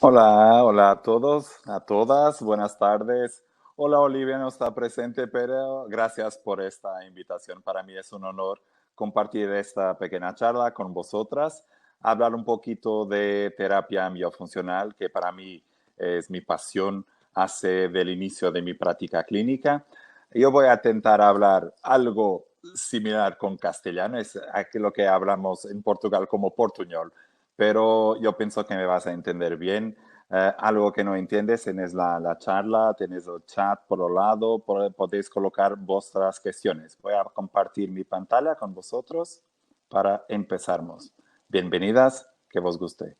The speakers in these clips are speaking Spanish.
Hola, hola a todos, a todas, buenas tardes. Hola, Olivia no está presente, pero gracias por esta invitación. Para mí es un honor compartir esta pequeña charla con vosotras, hablar un poquito de terapia miofuncional, que para mí es mi pasión hace del inicio de mi práctica clínica. Yo voy a intentar hablar algo similar con castellano, es lo que hablamos en Portugal como portuñol, pero yo pienso que me vas a entender bien. Algo que no entiendes, tienes la charla, tienes el chat por un lado, podéis colocar vuestras cuestiones. Voy a compartir mi pantalla con vosotros para empezarmos. Bienvenidas, que vos guste.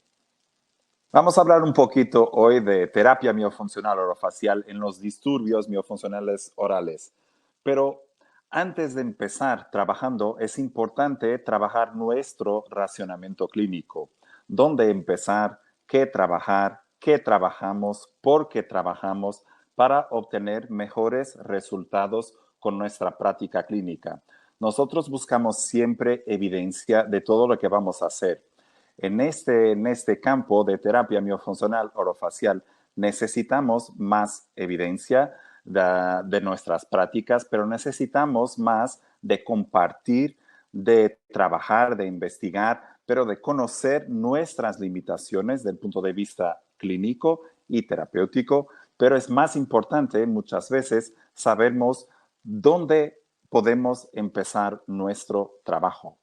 Vamos a hablar un poquito hoy de terapia miofuncional orofacial en los disturbios miofuncionales orales. Pero antes de empezar trabajando, es importante trabajar nuestro racionamiento clínico. ¿Dónde empezar? ¿Qué trabajar? ¿Qué trabajamos? ¿Por qué trabajamos? Para obtener mejores resultados con nuestra práctica clínica. Nosotros buscamos siempre evidencia de todo lo que vamos a hacer. En este campo de terapia miofuncional orofacial necesitamos más evidencia de nuestras prácticas, pero necesitamos más de compartir, de trabajar, de investigar, pero de conocer nuestras limitaciones desde el punto de vista clínico y terapéutico, pero es más importante muchas veces sabermos dónde podemos empezar nuestro trabajo.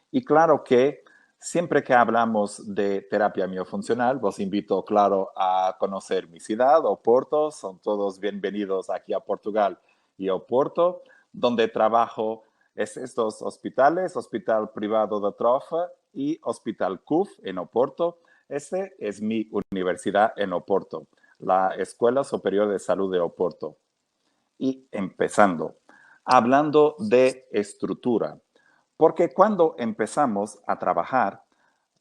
Y claro que siempre que hablamos de terapia miofuncional, os invito, claro, a conocer mi ciudad, Oporto. Son todos bienvenidos aquí a Portugal y Oporto, donde trabajo estos hospitales, Hospital Privado da Trofa y Hospital CUF en Oporto. Este es mi universidad en Oporto, la Escuela Superior de Salud de Oporto. Y empezando, hablando de estructura, porque cuando empezamos a trabajar,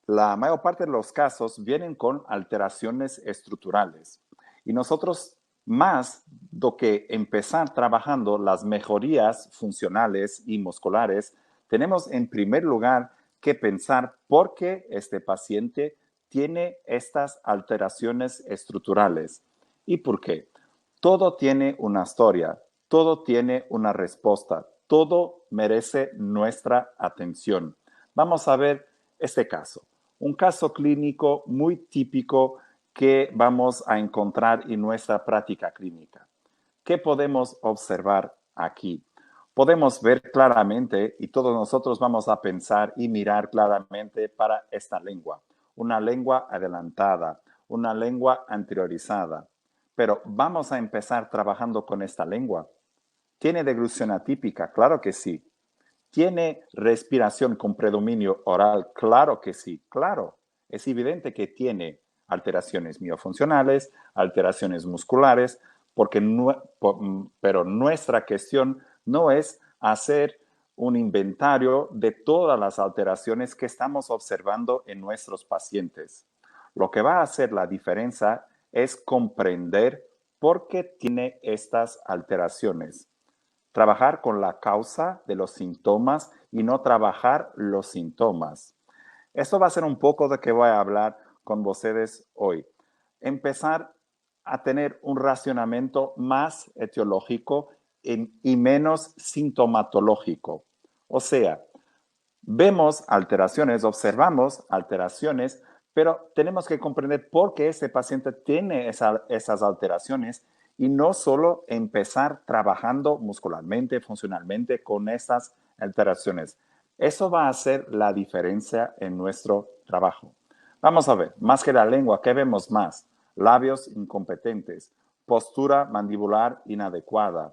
la mayor parte de los casos vienen con alteraciones estructurales. Y nosotros, más do que empezar trabajando las mejorías funcionales y musculares, tenemos en primer lugar que pensar por qué este paciente tiene estas alteraciones estructurales. ¿Y por qué? Todo tiene una historia, todo tiene una respuesta, todo merece nuestra atención. Vamos a ver este caso, un caso clínico muy típico que vamos a encontrar en nuestra práctica clínica. ¿Qué podemos observar aquí? Podemos ver claramente, y todos nosotros vamos a pensar y mirar claramente para esta lengua, una lengua adelantada, una lengua anteriorizada. Pero vamos a empezar trabajando con esta lengua. ¿Tiene deglución atípica? Claro que sí. ¿Tiene respiración con predominio oral? Claro que sí, claro. Es evidente que tiene alteraciones miofuncionales, alteraciones musculares, pero nuestra cuestión no es hacer un inventario de todas las alteraciones que estamos observando en nuestros pacientes. Lo que va a hacer la diferencia es comprender por qué tiene estas alteraciones. Trabajar con la causa de los síntomas y no trabajar los síntomas. Esto va a ser un poco de que voy a hablar con ustedes hoy. Empezar a tener un racionamiento más etiológico y menos sintomatológico. O sea, vemos alteraciones, observamos alteraciones, pero tenemos que comprender por qué ese paciente tiene esas alteraciones y no solo empezar trabajando muscularmente, funcionalmente con estas alteraciones. Eso va a hacer la diferencia en nuestro trabajo. Vamos a ver, más que la lengua, ¿qué vemos más? Labios incompetentes, postura mandibular inadecuada,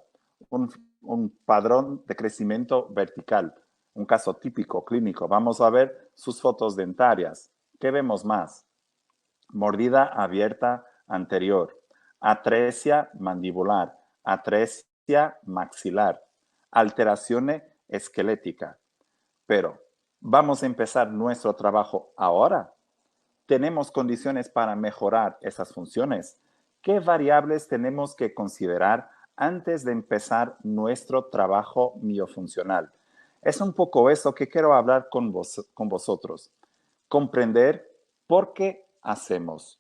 un, un padrón de crecimiento vertical, un caso típico clínico. Vamos a ver sus fotos dentarias. ¿Qué vemos más? Mordida abierta anterior, atresia mandibular, atresia maxilar, alteración esquelética. Pero vamos a empezar nuestro trabajo ahora. ¿Tenemos condiciones para mejorar esas funciones? ¿Qué variables tenemos que considerar antes de empezar nuestro trabajo miofuncional? Es un poco eso que quiero hablar con vosotros. Comprender por qué hacemos.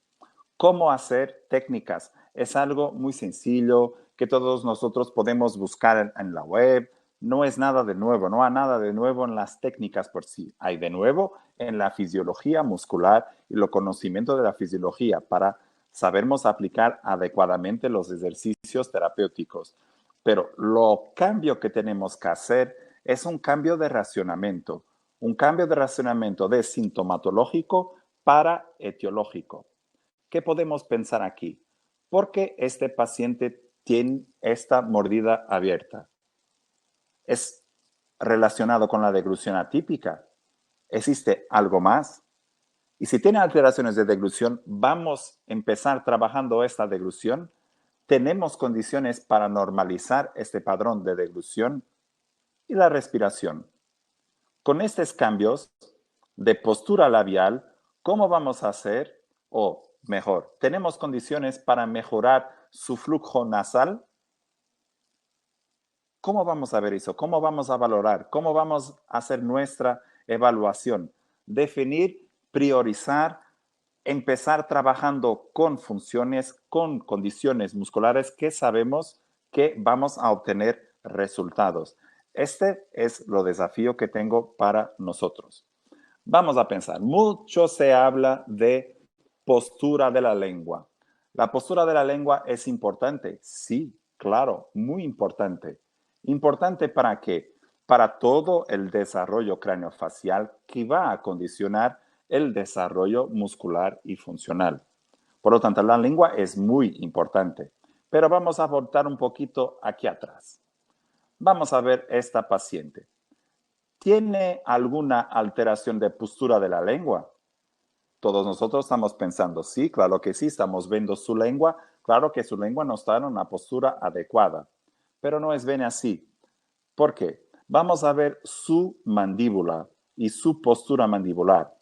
¿Cómo hacer técnicas? Es algo muy sencillo que todos nosotros podemos buscar en la web. No es nada de nuevo, no hay nada de nuevo en las técnicas por sí. Hay de nuevo en la fisiología muscular y el conocimiento de la fisiología para sabermos aplicar adecuadamente los ejercicios terapéuticos. Pero lo cambio que tenemos que hacer es un cambio de racionamiento de sintomatológico para etiológico. ¿Qué podemos pensar aquí? ¿Por qué este paciente tiene esta mordida abierta? ¿Es relacionado con la deglución atípica? ¿Existe algo más? Y si tiene alteraciones de deglución, vamos a empezar trabajando esta deglución. Tenemos condiciones para normalizar este patrón de deglución y la respiración. Con estos cambios de postura labial, ¿cómo vamos a hacer? O mejor, ¿tenemos condiciones para mejorar su flujo nasal? ¿Cómo vamos a ver eso? ¿Cómo vamos a valorar? ¿Cómo vamos a hacer nuestra evaluación? Definir, priorizar, empezar trabajando con funciones, con condiciones musculares que sabemos que vamos a obtener resultados. Este es lo desafío que tengo para nosotros. Vamos a pensar, mucho se habla de postura de la lengua. ¿La postura de la lengua es importante? Sí, claro, muy importante. ¿Importante para qué? Para todo el desarrollo craneofacial que va a condicionar el desarrollo muscular y funcional. Por lo tanto, la lengua es muy importante. Pero vamos a voltar un poquito aquí atrás. Vamos a ver esta paciente. ¿Tiene alguna alteración de postura de la lengua? Todos nosotros estamos pensando, sí, claro que sí, estamos viendo su lengua, claro que su lengua no está en una postura adecuada, pero no es bien así. ¿Por qué? Vamos a ver su mandíbula y su postura mandibular.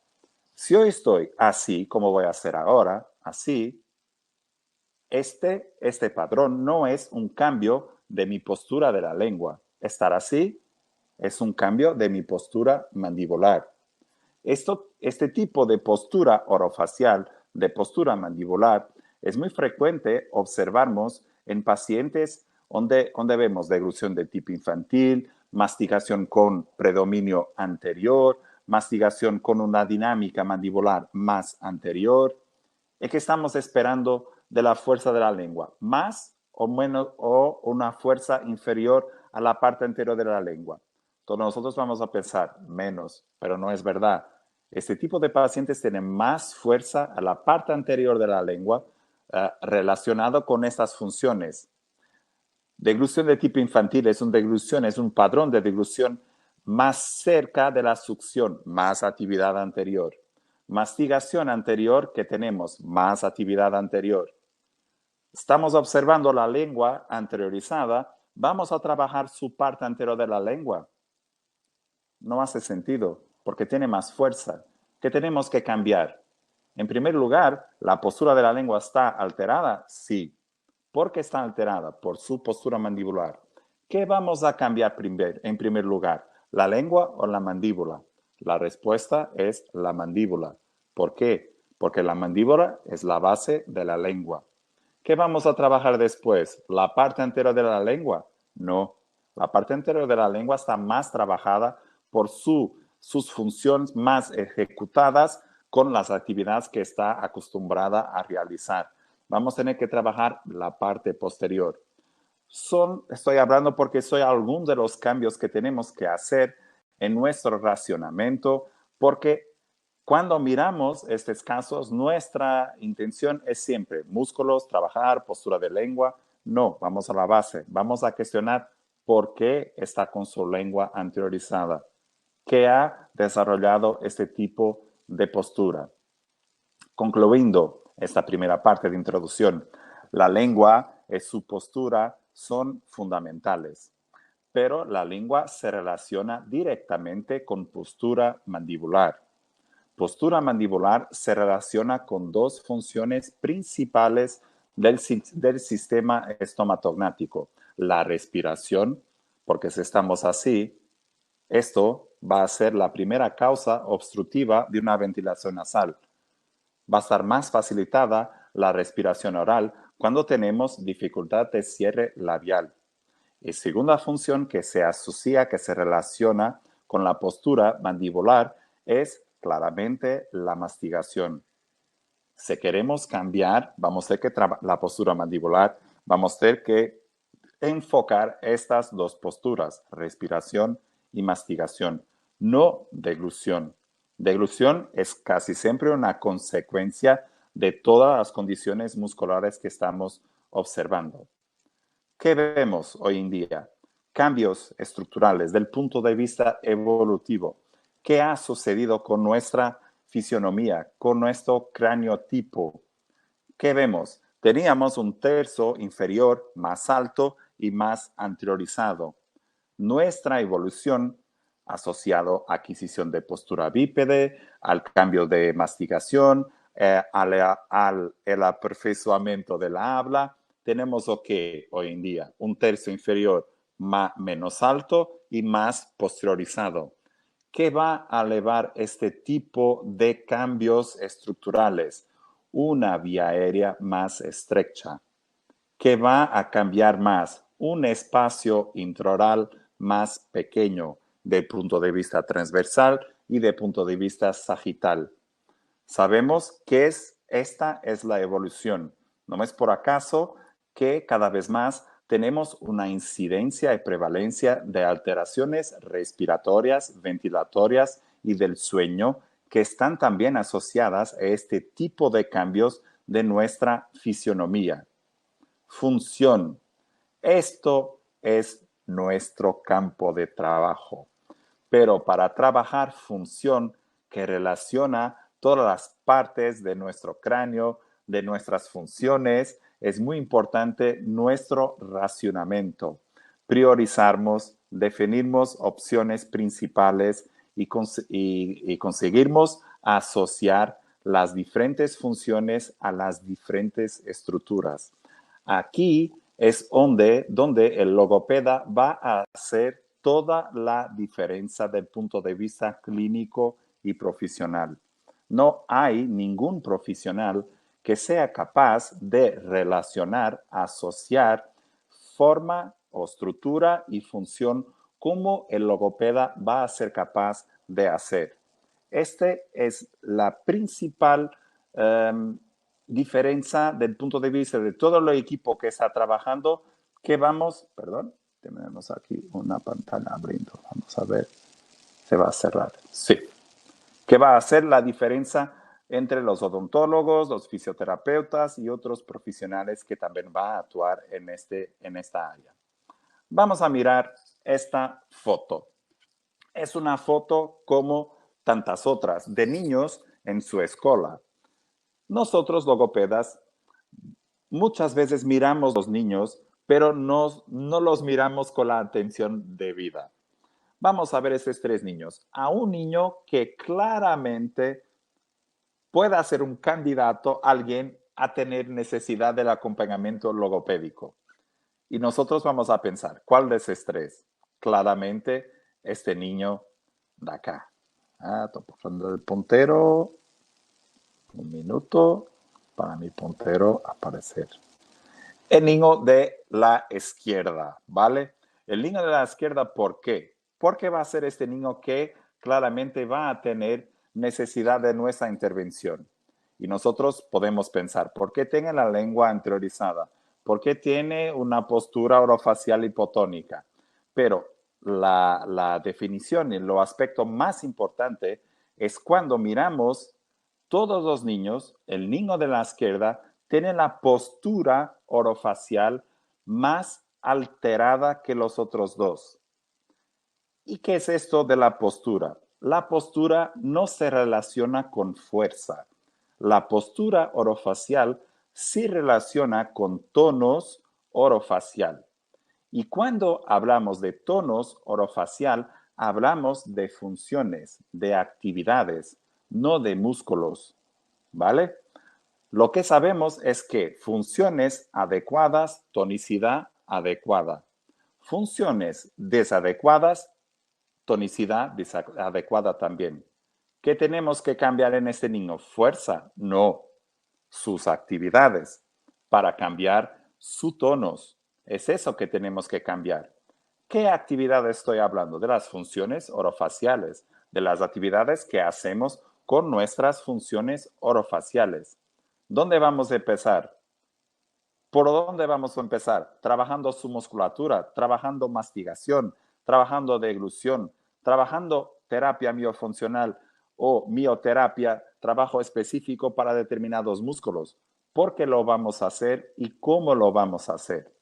Si yo estoy así, como voy a hacer ahora, así, este patrón no es un cambio de mi postura de la lengua. Estar así es un cambio de mi postura mandibular. Este tipo de postura orofacial, de postura mandibular, es muy frecuente observarnos en pacientes donde vemos deglución de tipo infantil, mastigación con predominio anterior, mastigación con una dinámica mandibular más anterior. Es que estamos esperando de la fuerza de la lengua, más o menos, o una fuerza inferior a la parte anterior de la lengua. Todos nosotros vamos a pensar menos, pero no es verdad. Este tipo de pacientes tienen más fuerza a la parte anterior de la lengua relacionado con estas funciones. Deglución de tipo infantil es un patrón de deglución más cerca de la succión, más actividad anterior. Mastigación anterior que tenemos, más actividad anterior. Estamos observando la lengua anteriorizada, vamos a trabajar su parte anterior de la lengua. No hace sentido, porque tiene más fuerza. ¿Qué tenemos que cambiar? En primer lugar, ¿la postura de la lengua está alterada? Sí. ¿Por qué está alterada? Por su postura mandibular. ¿Qué vamos a cambiar en primer lugar? ¿La lengua o la mandíbula? La respuesta es la mandíbula. ¿Por qué? Porque la mandíbula es la base de la lengua. ¿Qué vamos a trabajar después? ¿La parte anterior de la lengua? No. La parte anterior de la lengua está más trabajada por sus funciones más ejecutadas con las actividades que está acostumbrada a realizar. Vamos a tener que trabajar la parte posterior. Estoy hablando porque son algunos de los cambios que tenemos que hacer en nuestro racionamiento, porque cuando miramos estos casos, nuestra intención es siempre músculos, trabajar, postura de lengua. No, vamos a la base. Vamos a cuestionar por qué está con su lengua anteriorizada, qué ha desarrollado este tipo de postura. Concluyendo esta primera parte de introducción, la lengua y su postura son fundamentales, pero la lengua se relaciona directamente con postura mandibular. Postura mandibular se relaciona con dos funciones principales del sistema estomatognático. La respiración, porque si estamos así, esto va a ser la primera causa obstructiva de una ventilación nasal. Va a estar más facilitada la respiración oral cuando tenemos dificultad de cierre labial. Y segunda función que se asocia, que se relaciona con la postura mandibular es claramente la mastigación. Si queremos cambiar, vamos a tener que la postura mandibular, vamos a tener que enfocar estas dos posturas, respiración y mastigación, no deglución. Deglución es casi siempre una consecuencia de todas las condiciones musculares que estamos observando. ¿Qué vemos hoy en día? Cambios estructurales del punto de vista evolutivo. ¿Qué ha sucedido con nuestra fisionomía, con nuestro craniotipo? ¿Qué vemos? Teníamos un tercio inferior más alto y más anteriorizado. Nuestra evolución asociado a adquisición de postura bípede, al cambio de mastigación, el aperfeccionamiento de la habla, tenemos hoy en día un tercio inferior menos alto y más posteriorizado. ¿Qué va a elevar este tipo de cambios estructurales? Una vía aérea más estrecha. ¿Qué va a cambiar más? Un espacio intraoral más pequeño del punto de vista transversal y del punto de vista sagital. Sabemos que esta es la evolución. No es por acaso que cada vez más tenemos una incidencia y prevalencia de alteraciones respiratorias, ventilatorias y del sueño que están también asociadas a este tipo de cambios de nuestra fisionomía. Función. Esto es nuestro campo de trabajo. Pero para trabajar función que relaciona todas las partes de nuestro cráneo, de nuestras funciones, es muy importante nuestro racionamiento. Priorizarnos, definirnos opciones principales y conseguirnos asociar las diferentes funciones a las diferentes estructuras. Aquí es donde el logopeda va a hacer toda la diferencia del punto de vista clínico y profesional. No hay ningún profesional que sea capaz de relacionar, asociar forma o estructura y función como el logopeda va a ser capaz de hacer. Este es la principal diferencia del punto de vista de todo el equipo que está trabajando, que tenemos aquí una pantalla abriendo, vamos a ver, se va a cerrar, sí, que va a hacer la diferencia entre los odontólogos, los fisioterapeutas y otros profesionales que también van a actuar en esta área. Vamos a mirar esta foto. Es una foto como tantas otras de niños en su escuela. Nosotros, logopedas, muchas veces miramos a los niños, pero no los miramos con la atención debida. Vamos a ver estos tres niños. A un niño que claramente pueda ser un candidato, alguien a tener necesidad del acompañamiento logopédico. Y nosotros vamos a pensar, ¿cuál de esos tres? Claramente, este niño de acá. Estoy poniendo el puntero. Un minuto para mi puntero aparecer. El niño de la izquierda, ¿vale? El niño de la izquierda, ¿por qué? Porque va a ser este niño que claramente va a tener necesidad de nuestra intervención. Y nosotros podemos pensar, ¿por qué tiene la lengua anteriorizada? ¿Por qué tiene una postura orofacial hipotónica? Pero la definición y el aspecto más importante es cuando miramos todos los niños, el niño de la izquierda tiene la postura orofacial más alterada que los otros dos. ¿Y qué es esto de la postura? La postura no se relaciona con fuerza. La postura orofacial sí relaciona con tonos orofacial. Y cuando hablamos de tonos orofacial, hablamos de funciones, de actividades, no de músculos, ¿vale? Lo que sabemos es que funciones adecuadas, tonicidad adecuada. Funciones desadecuadas, tonicidad desadecuada también. ¿Qué tenemos que cambiar en este niño? ¿Fuerza? No. sus actividades, para cambiar sus tonos. Es eso que tenemos que cambiar. ¿Qué actividades estoy hablando? De las funciones orofaciales, de las actividades que hacemos con nuestras funciones orofaciales. ¿Dónde vamos a empezar? ¿Por dónde vamos a empezar? Trabajando su musculatura, trabajando mastigación, trabajando deglución, trabajando terapia miofuncional o mioterapia, trabajo específico para determinados músculos. ¿Por qué lo vamos a hacer y cómo lo vamos a hacer?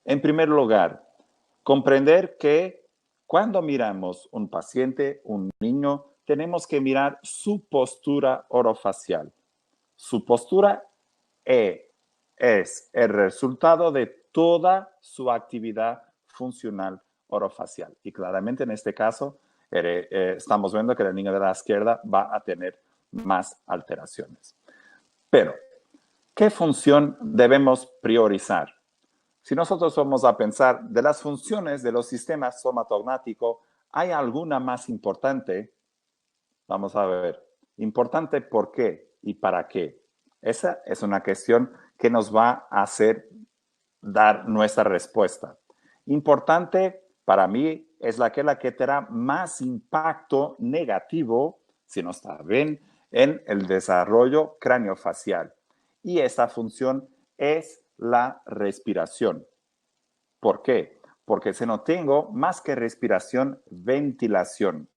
En primer lugar, comprender que cuando miramos un paciente, un niño, tenemos que mirar su postura orofacial. Su postura es el resultado de toda su actividad funcional orofacial. Y claramente en este caso estamos viendo que el niño de la izquierda va a tener más alteraciones. Pero, ¿qué función debemos priorizar? Si nosotros vamos a pensar de las funciones de los sistemas somatognáticos, ¿hay alguna más importante? Vamos a ver. Importante por qué y para qué. Esa es una cuestión que nos va a hacer dar nuestra respuesta. Importante para mí es la que tendrá más impacto negativo, si no está bien, en el desarrollo craneofacial. Y esta función es la respiración. ¿Por qué? Porque si no tengo más que respiración, ventilación.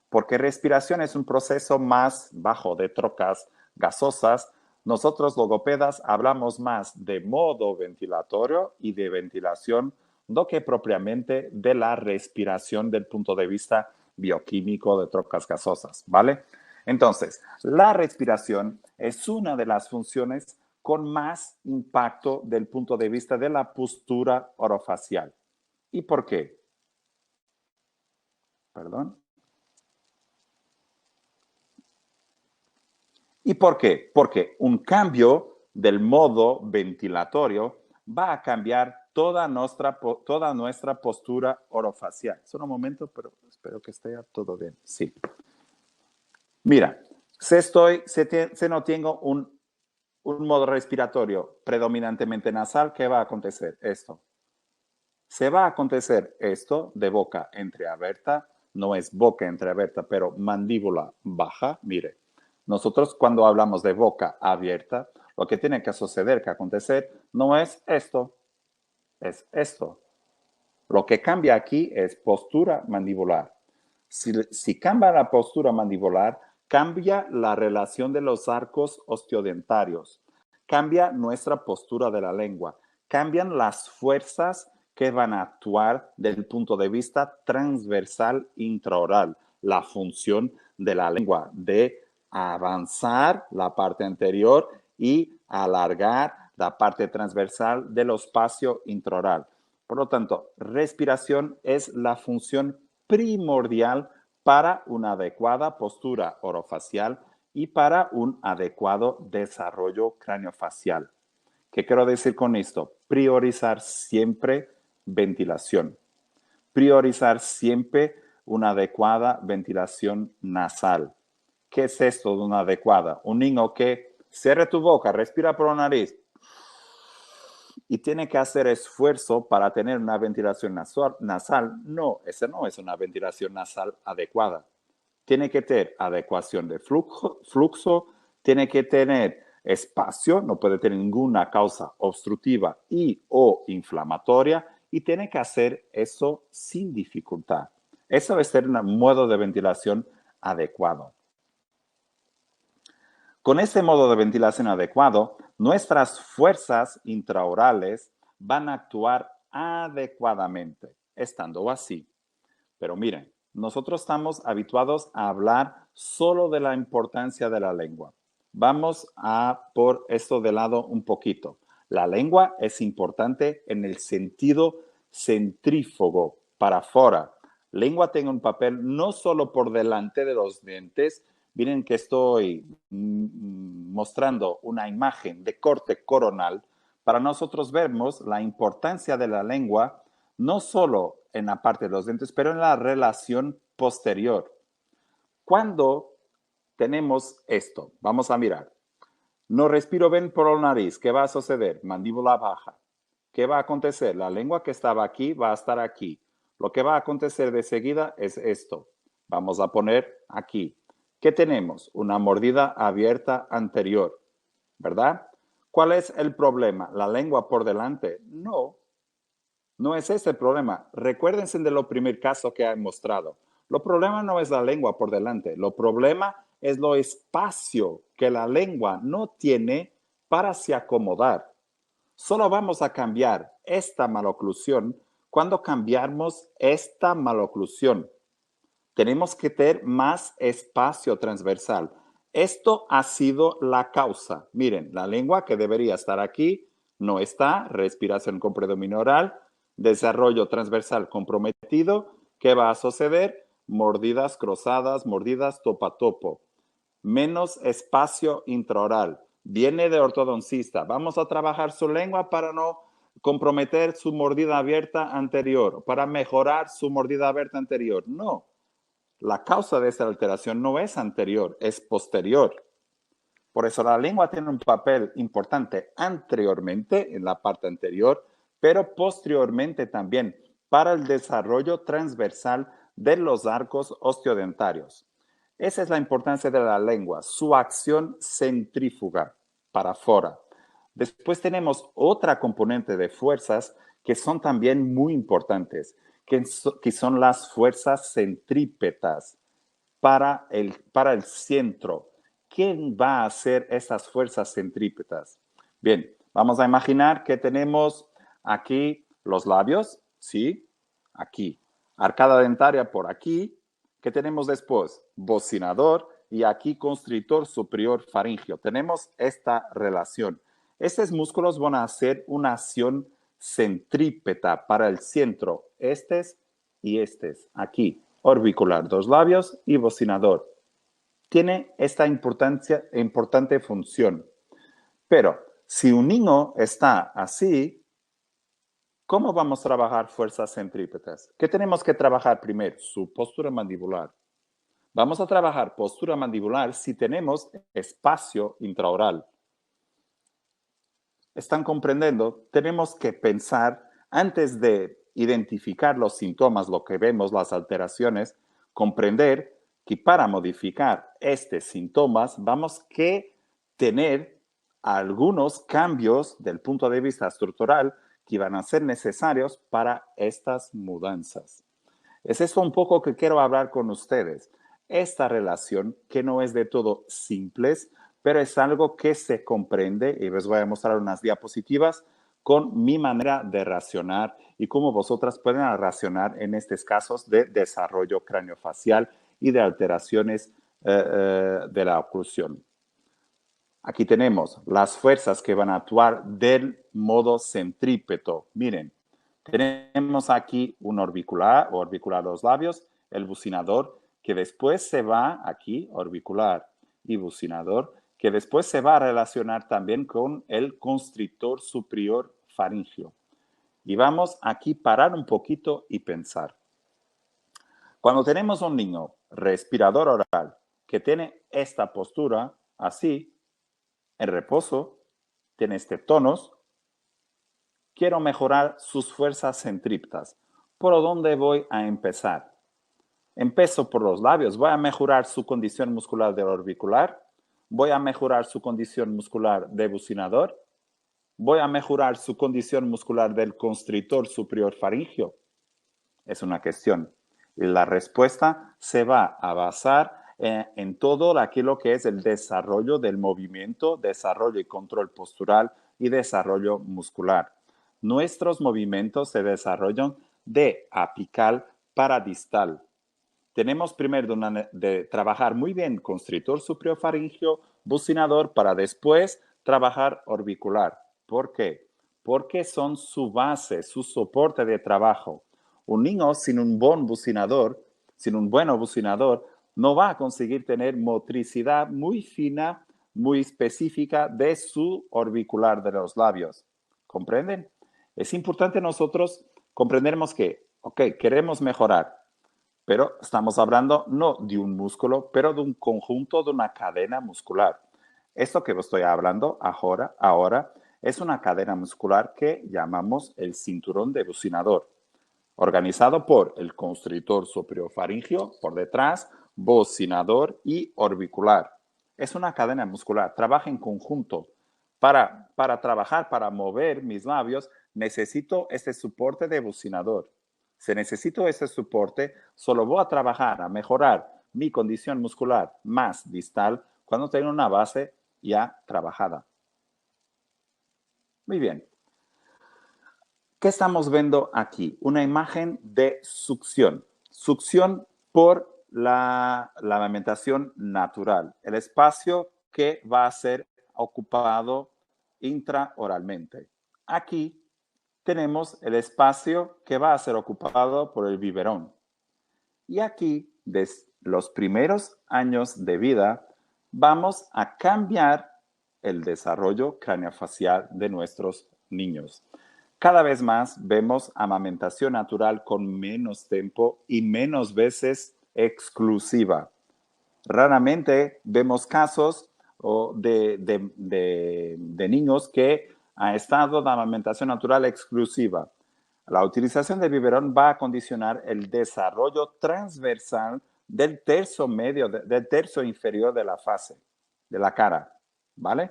Porque respiración es un proceso más bajo de trocas gasosas. Nosotros logopedas hablamos más de modo ventilatorio y de ventilación, no que propiamente de la respiración del punto de vista bioquímico de trocas gasosas, ¿vale? Entonces, la respiración es una de las funciones con más impacto del punto de vista de la postura orofacial. ¿Y por qué? Perdón. ¿Y por qué? Porque un cambio del modo ventilatorio va a cambiar toda nuestra postura orofacial. Solo un momento, pero espero que esté todo bien. Sí. Mira, si no tengo un modo respiratorio predominantemente nasal, ¿qué va a acontecer? Esto. Se va a acontecer esto de boca entreabierta, no es boca entreabierta, pero mandíbula baja. Mire, nosotros cuando hablamos de boca abierta, lo que tiene que suceder, que acontecer, no es esto, es esto. Lo que cambia aquí es postura mandibular. Si cambia la postura mandibular, cambia la relación de los arcos osteodentarios, cambia nuestra postura de la lengua, cambian las fuerzas que van a actuar desde el punto de vista transversal intraoral, la función de la lengua de avanzar la parte anterior y alargar la parte transversal del espacio intraoral. Por lo tanto, respiración es la función primordial para una adecuada postura orofacial y para un adecuado desarrollo craneofacial. ¿Qué quiero decir con esto? Priorizar siempre ventilación. Priorizar siempre una adecuada ventilación nasal. ¿Qué es esto de una adecuada? Un niño que cierre tu boca, respira por la nariz y tiene que hacer esfuerzo para tener una ventilación nasal. No, esa no es una ventilación nasal adecuada. Tiene que tener adecuación de flujo, tiene que tener espacio, no puede tener ninguna causa obstructiva y o inflamatoria y tiene que hacer eso sin dificultad. Eso es ser un modo de ventilación adecuado. Con este modo de ventilación adecuado, nuestras fuerzas intraorales van a actuar adecuadamente, estando así. Pero miren, nosotros estamos habituados a hablar solo de la importancia de la lengua. Vamos a por esto de lado un poquito. La lengua es importante en el sentido centrífugo, para afuera. Lengua tiene un papel no solo por delante de los dientes. Miren que estoy mostrando una imagen de corte coronal. Para nosotros vemos la importancia de la lengua no solo en la parte de los dientes, pero en la relación posterior. Cuando tenemos esto, vamos a mirar. No respiro bien por la nariz. ¿Qué va a suceder? Mandíbula baja. ¿Qué va a acontecer? La lengua que estaba aquí va a estar aquí. Lo que va a acontecer de seguida es esto. Vamos a poner aquí. ¿Qué tenemos? Una mordida abierta anterior, ¿verdad? ¿Cuál es el problema? ¿La lengua por delante? No, no es ese el problema. Recuérdense de lo primer caso que he mostrado. Lo problema no es la lengua por delante. Lo problema es lo espacio que la lengua no tiene para se acomodar. Solo vamos a cambiar esta maloclusión cuando cambiamos esta maloclusión. Tenemos que tener más espacio transversal. Esto ha sido la causa. Miren, la lengua que debería estar aquí no está. Respiración con predominio oral. Desarrollo transversal comprometido. ¿Qué va a suceder? Mordidas cruzadas, mordidas topo a topo. Menos espacio intraoral. Viene de ortodoncista. Vamos a trabajar su lengua para no comprometer su mordida abierta anterior, para mejorar su mordida abierta anterior. No. La causa de esta alteración no es anterior, es posterior. Por eso la lengua tiene un papel importante anteriormente, en la parte anterior, pero posteriormente también para el desarrollo transversal de los arcos osteodentarios. Esa es la importancia de la lengua, su acción centrífuga para afuera. Después tenemos otra componente de fuerzas que son también muy importantes, que son las fuerzas centrípetas para el centro. ¿Quién va a hacer esas fuerzas centrípetas? Bien, vamos a imaginar que tenemos aquí los labios, ¿sí? Aquí. Arcada dentaria por aquí. ¿Qué tenemos después? Bocinador y aquí constrictor superior faríngeo. Tenemos esta relación. Estos músculos van a hacer una acción centrípeta para el centro. Estos y estos. Aquí. Orbicular, dos labios y bocinador. Tiene esta importante función. Pero si un niño está así, ¿cómo vamos a trabajar fuerzas centrípetas? ¿Qué tenemos que trabajar primero? Su postura mandibular. Vamos a trabajar postura mandibular si tenemos espacio intraoral. ¿Están comprendiendo? Tenemos que pensar antes de identificar los síntomas, lo que vemos, las alteraciones, comprender que para modificar estos síntomas vamos que tener algunos cambios del punto de vista estructural que van a ser necesarios para estas mudanzas. Es eso un poco que quiero hablar con ustedes. Esta relación que no es de todo simple, pero es algo que se comprende y les voy a mostrar unas diapositivas con mi manera de racionar y cómo vosotras pueden racionar en estos casos de desarrollo craneofacial y de alteraciones de la oclusión. Aquí tenemos las fuerzas que van a actuar del modo centrípeto. Miren, tenemos aquí un orbicular o orbicular de los labios, el bucinador, que después se va aquí, orbicular y bucinador, que después se va a relacionar también con el constrictor superior faríngeo. Y vamos aquí parar un poquito y pensar. Cuando tenemos un niño respirador oral que tiene esta postura así, en reposo, tiene este tonos, quiero mejorar sus fuerzas centrípetas. ¿Por dónde voy a empezar? Empiezo por los labios. Voy a mejorar su condición muscular del orbicular. Voy a mejorar su condición muscular de bucinador. Voy a mejorar su condición muscular del constrictor superior faríngeo. Es una cuestión. Y la respuesta se va a basar en todo aquello que es el desarrollo del movimiento, desarrollo y control postural y desarrollo muscular. Nuestros movimientos se desarrollan de apical para distal. Tenemos primero de trabajar muy bien constrictor superior faríngeo, bucinador, para después trabajar orbicular. ¿Por qué? Porque son su base, su soporte de trabajo. Un niño sin un buen bucinador, sin un buen bucinador, no va a conseguir tener motricidad muy fina, muy específica de su orbicular de los labios. ¿Comprenden? Es importante nosotros comprendermos que, ok, queremos mejorar, pero estamos hablando no de un músculo, pero de un conjunto, de una cadena muscular. Esto que estoy hablando ahora es una cadena muscular que llamamos el cinturón de bucinador, organizado por el constrictor superior-faríngeo por detrás, bucinador y orbicular. Es una cadena muscular, trabaja en conjunto. Para trabajar, para mover mis labios, necesito este soporte de bucinador. Si necesito ese soporte, solo voy a trabajar, a mejorar mi condición muscular más distal cuando tengo una base ya trabajada. Muy bien. ¿Qué estamos viendo aquí? Una imagen de succión. Succión por la amamentación natural, el espacio que va a ser ocupado intraoralmente. Aquí tenemos el espacio que va a ser ocupado por el biberón. Y aquí, desde los primeros años de vida, vamos a cambiar el desarrollo craneofacial de nuestros niños. Cada vez más vemos amamentación natural con menos tiempo y menos veces exclusiva. Raramente vemos casos de niños que han estado de amamentación natural exclusiva. La utilización del biberón va a condicionar el desarrollo transversal del del tercio inferior de la fase, de la cara, ¿vale?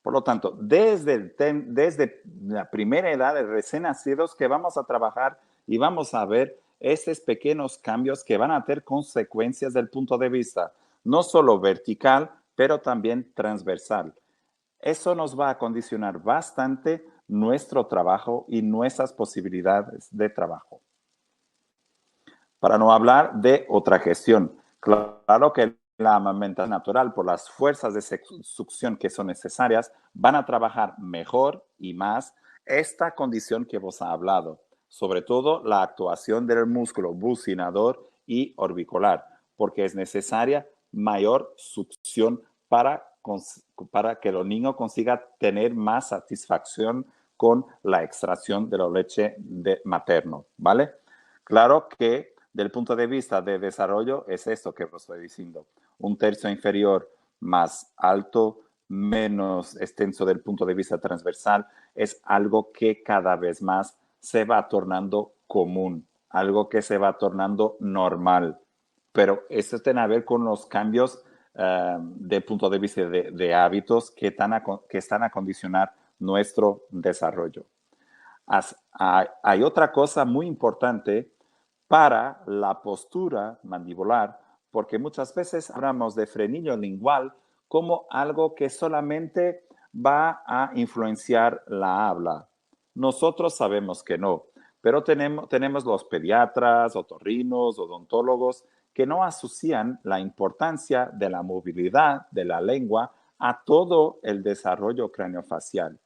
Por lo tanto, desde la primera edad de recién nacidos que vamos a trabajar y vamos a ver estos pequeños cambios que van a tener consecuencias del punto de vista no solo vertical, pero también transversal. Eso nos va a condicionar bastante nuestro trabajo y nuestras posibilidades de trabajo. Para no hablar de otra gestión. Claro que la amamentación natural, por las fuerzas de succión que son necesarias, van a trabajar mejor y más esta condición que vos ha hablado, sobre todo la actuación del músculo bucinador y orbicular, porque es necesaria mayor succión para que el niño consiga tener más satisfacción con la extracción de la leche materno, ¿vale? Claro que del punto de vista de desarrollo es esto que os estoy diciendo. Un tercio inferior más alto, menos extenso del punto de vista transversal, es algo que cada vez más se va tornando común, algo que se va tornando normal. Pero esto tiene que ver con los cambios del punto de vista de hábitos que están a condicionar nuestro desarrollo. Hay otra cosa muy importante para la postura mandibular, porque muchas veces hablamos de frenillo lingual como algo que solamente va a influenciar la habla. Nosotros sabemos que no, pero tenemos los pediatras, otorrinos, odontólogos que no asocian la importancia de la movilidad de la lengua a todo el desarrollo craneofacial.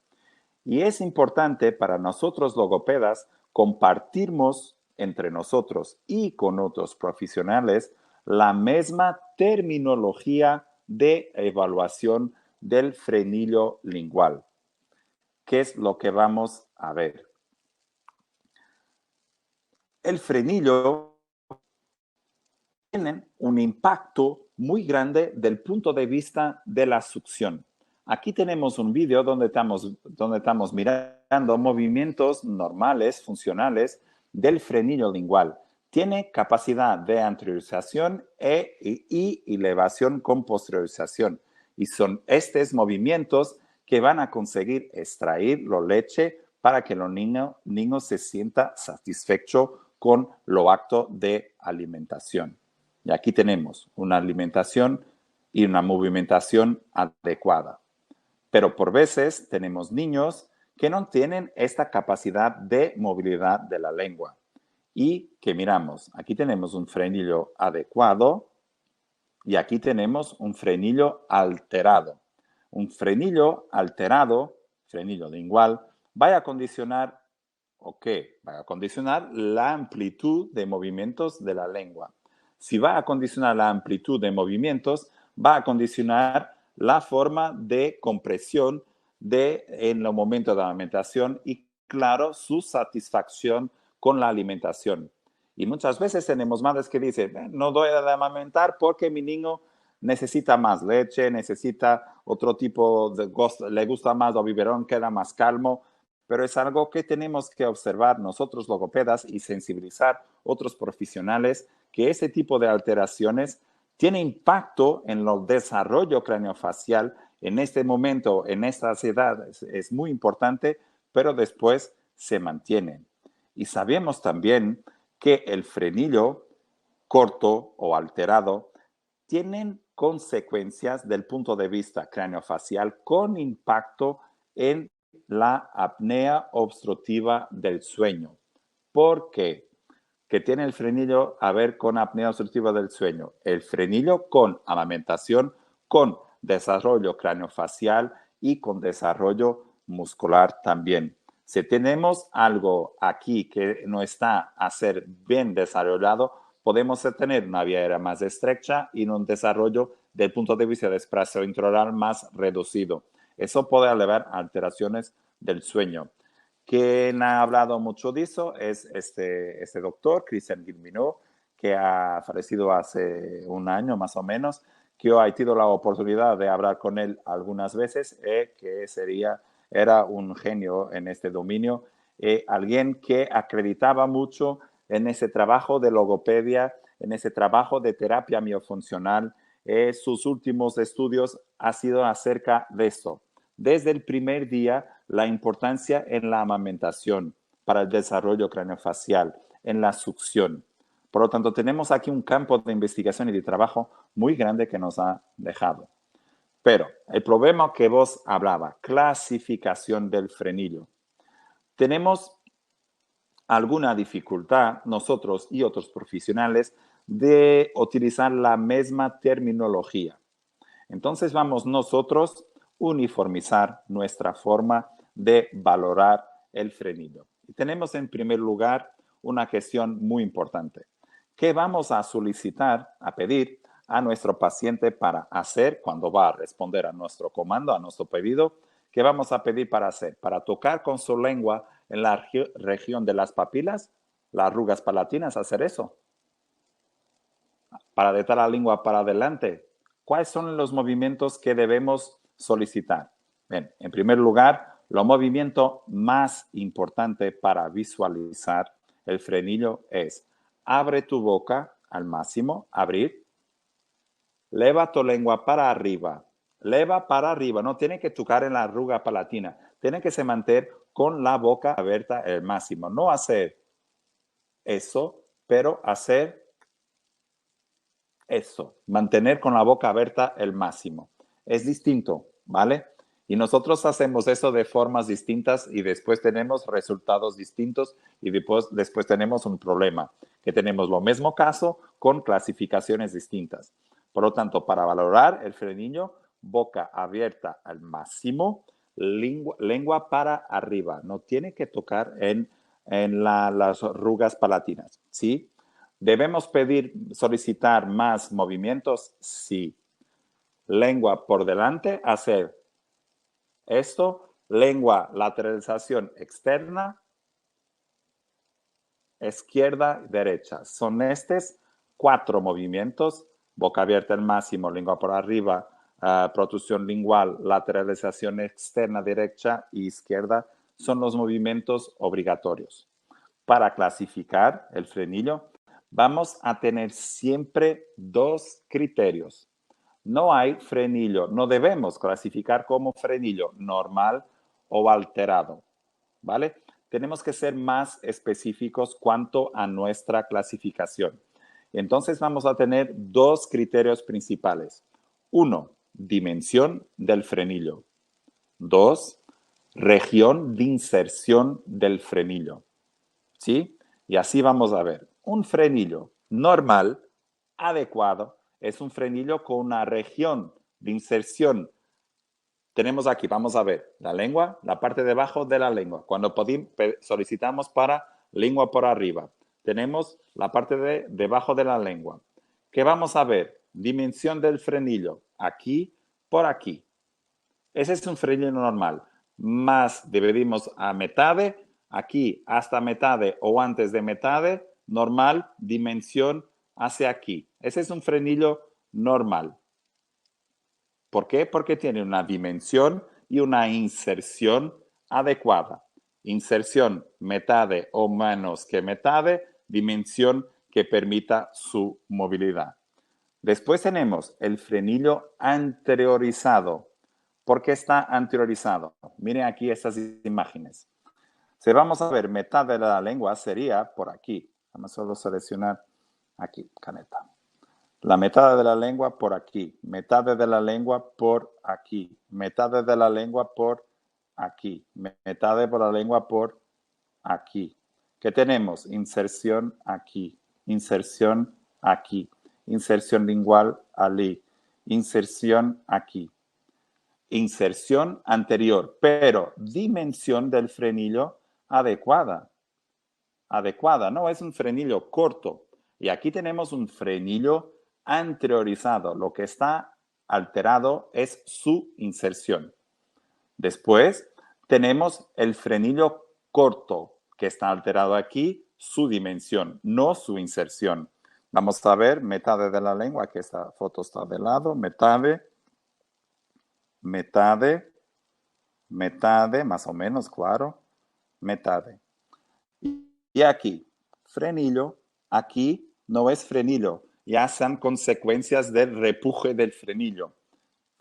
Y es importante para nosotros logopedas compartirnos entre nosotros y con otros profesionales la misma terminología de evaluación del frenillo lingual. ¿Qué es lo que vamos a ver? El frenillo tiene un impacto muy grande del punto de vista de la succión. Aquí tenemos un vídeo donde estamos mirando movimientos normales, funcionales, del frenillo lingual. Tiene capacidad de anteriorización y elevación con posteriorización. Y son estos movimientos que van a conseguir extraer la leche para que el niño se sienta satisfecho con lo acto de alimentación. Y aquí tenemos una alimentación y una movimentación adecuada. Pero por veces tenemos niños que no tienen esta capacidad de movilidad de la lengua. Y que miramos, aquí tenemos un frenillo adecuado y aquí tenemos un frenillo alterado. Un frenillo alterado, frenillo lingual, va a condicionar, va a condicionar la amplitud de movimientos de la lengua. Si va a condicionar la amplitud de movimientos, va a condicionar la forma de compresión en los momentos de alimentación y, claro, su satisfacción con la alimentación. Y muchas veces tenemos madres que dicen, no doy a amamentar porque mi niño necesita más leche, necesita otro tipo le gusta más o biberón, queda más calmo, pero es algo que tenemos que observar nosotros logopedas y sensibilizar otros profesionales que ese tipo de alteraciones tiene impacto en el desarrollo craneofacial en este momento, en estas edades, es muy importante, pero después se mantienen. Y sabemos también que el frenillo corto o alterado tienen consecuencias del punto de vista craneofacial con impacto en la apnea obstructiva del sueño. ¿Por qué? ¿Qué tiene el frenillo a ver con apnea obstructiva del sueño? El frenillo con amamentación, con desarrollo craneofacial y con desarrollo muscular también. Si tenemos algo aquí que no está a ser bien desarrollado, podemos tener una vía aérea más estrecha y un desarrollo del punto de vista de espacio intraoral más reducido. Eso puede elevar alteraciones del sueño. Quien ha hablado mucho de eso es este doctor, Christian Guilleminault, que ha fallecido hace un año más o menos, que yo he tenido la oportunidad de hablar con él algunas veces, que era un genio en este dominio, alguien que acreditaba mucho en ese trabajo de logopedia, en ese trabajo de terapia miofuncional. Sus últimos estudios han sido acerca de esto. Desde el primer día, la importancia en la amamentación para el desarrollo craneofacial, en la succión. Por lo tanto, tenemos aquí un campo de investigación y de trabajo muy grande que nos ha dejado. Pero el problema que vos hablaba, clasificación del frenillo. Tenemos alguna dificultad, nosotros y otros profesionales, de utilizar la misma terminología. Entonces vamos nosotros uniformizar nuestra forma de valorar el frenillo. Y tenemos en primer lugar una cuestión muy importante. ¿Qué vamos a solicitar, a pedir a nuestro paciente para hacer cuando va a responder a nuestro comando, a nuestro pedido? ¿Qué vamos a pedir para hacer? Para tocar con su lengua en la región de las papilas, las arrugas palatinas, hacer eso. Para detar la lengua para adelante. ¿Cuáles son los movimientos que debemos solicitar? Bien, en primer lugar, el movimiento más importante para visualizar el frenillo es abre tu boca al máximo, abrir, leva tu lengua para arriba, leva para arriba, no tiene que tocar en la arruga palatina, tiene que se mantener con la boca abierta al máximo, no hacer eso, pero hacer eso, mantener con la boca abierta el máximo. Es distinto, ¿vale? Y nosotros hacemos eso de formas distintas y después tenemos resultados distintos y después tenemos un problema, que tenemos lo mismo caso con clasificaciones distintas. Por lo tanto, para valorar el frenillo, boca abierta al máximo, lengua para arriba. No tiene que tocar en las arrugas palatinas, ¿sí? ¿Debemos solicitar más movimientos? Sí. Lengua por delante, hacer esto. Lengua, lateralización externa, izquierda, derecha. Son estos 4 movimientos. Boca abierta al máximo, lengua por arriba, protrusión lingual, lateralización externa, derecha e izquierda. Son los movimientos obligatorios. Para clasificar el frenillo, vamos a tener siempre 2 criterios. No hay frenillo, no debemos clasificar como frenillo normal o alterado, ¿vale? Tenemos que ser más específicos cuanto a nuestra clasificación. Entonces vamos a tener 2 criterios principales. 1, dimensión del frenillo. 2, región de inserción del frenillo. ¿Sí? Y así vamos a ver. Un frenillo normal, adecuado, es un frenillo con una región de inserción. Tenemos aquí, vamos a ver, la lengua, la parte de abajo de la lengua. Cuando solicitamos para lengua por arriba, tenemos la parte de debajo de la lengua. ¿Qué vamos a ver? Dimensión del frenillo, aquí por aquí. Ese es un frenillo normal. Más dividimos a mitad, aquí hasta mitad o antes de mitad, normal, dimensión hacia aquí. Ese es un frenillo normal. ¿Por qué? Porque tiene una dimensión y una inserción adecuada. Inserción metade o menos que metade, dimensión que permita su movilidad. Después tenemos el frenillo anteriorizado. ¿Por qué está anteriorizado? Miren aquí estas imágenes. Si vamos a ver, mitad de la lengua sería por aquí. Vamos a solo seleccionar aquí, caneta. La mitad de la lengua por aquí, mitad de la lengua por aquí, mitad de la lengua por aquí, mitad de la lengua por aquí. ¿Qué tenemos? Inserción aquí, inserción aquí, inserción lingual allí, inserción aquí, inserción anterior, pero dimensión del frenillo adecuada. Adecuada, no es un frenillo corto. Y aquí tenemos un frenillo anteriorizado. Lo que está alterado es su inserción. Después tenemos el frenillo corto, que está alterado aquí, su dimensión, no su inserción. Vamos a ver, metade de la lengua, que esta foto está de lado, metade, metade, metade, más o menos, claro, metade. Y aquí, frenillo, aquí no es frenillo, ya son consecuencias del repuje del frenillo.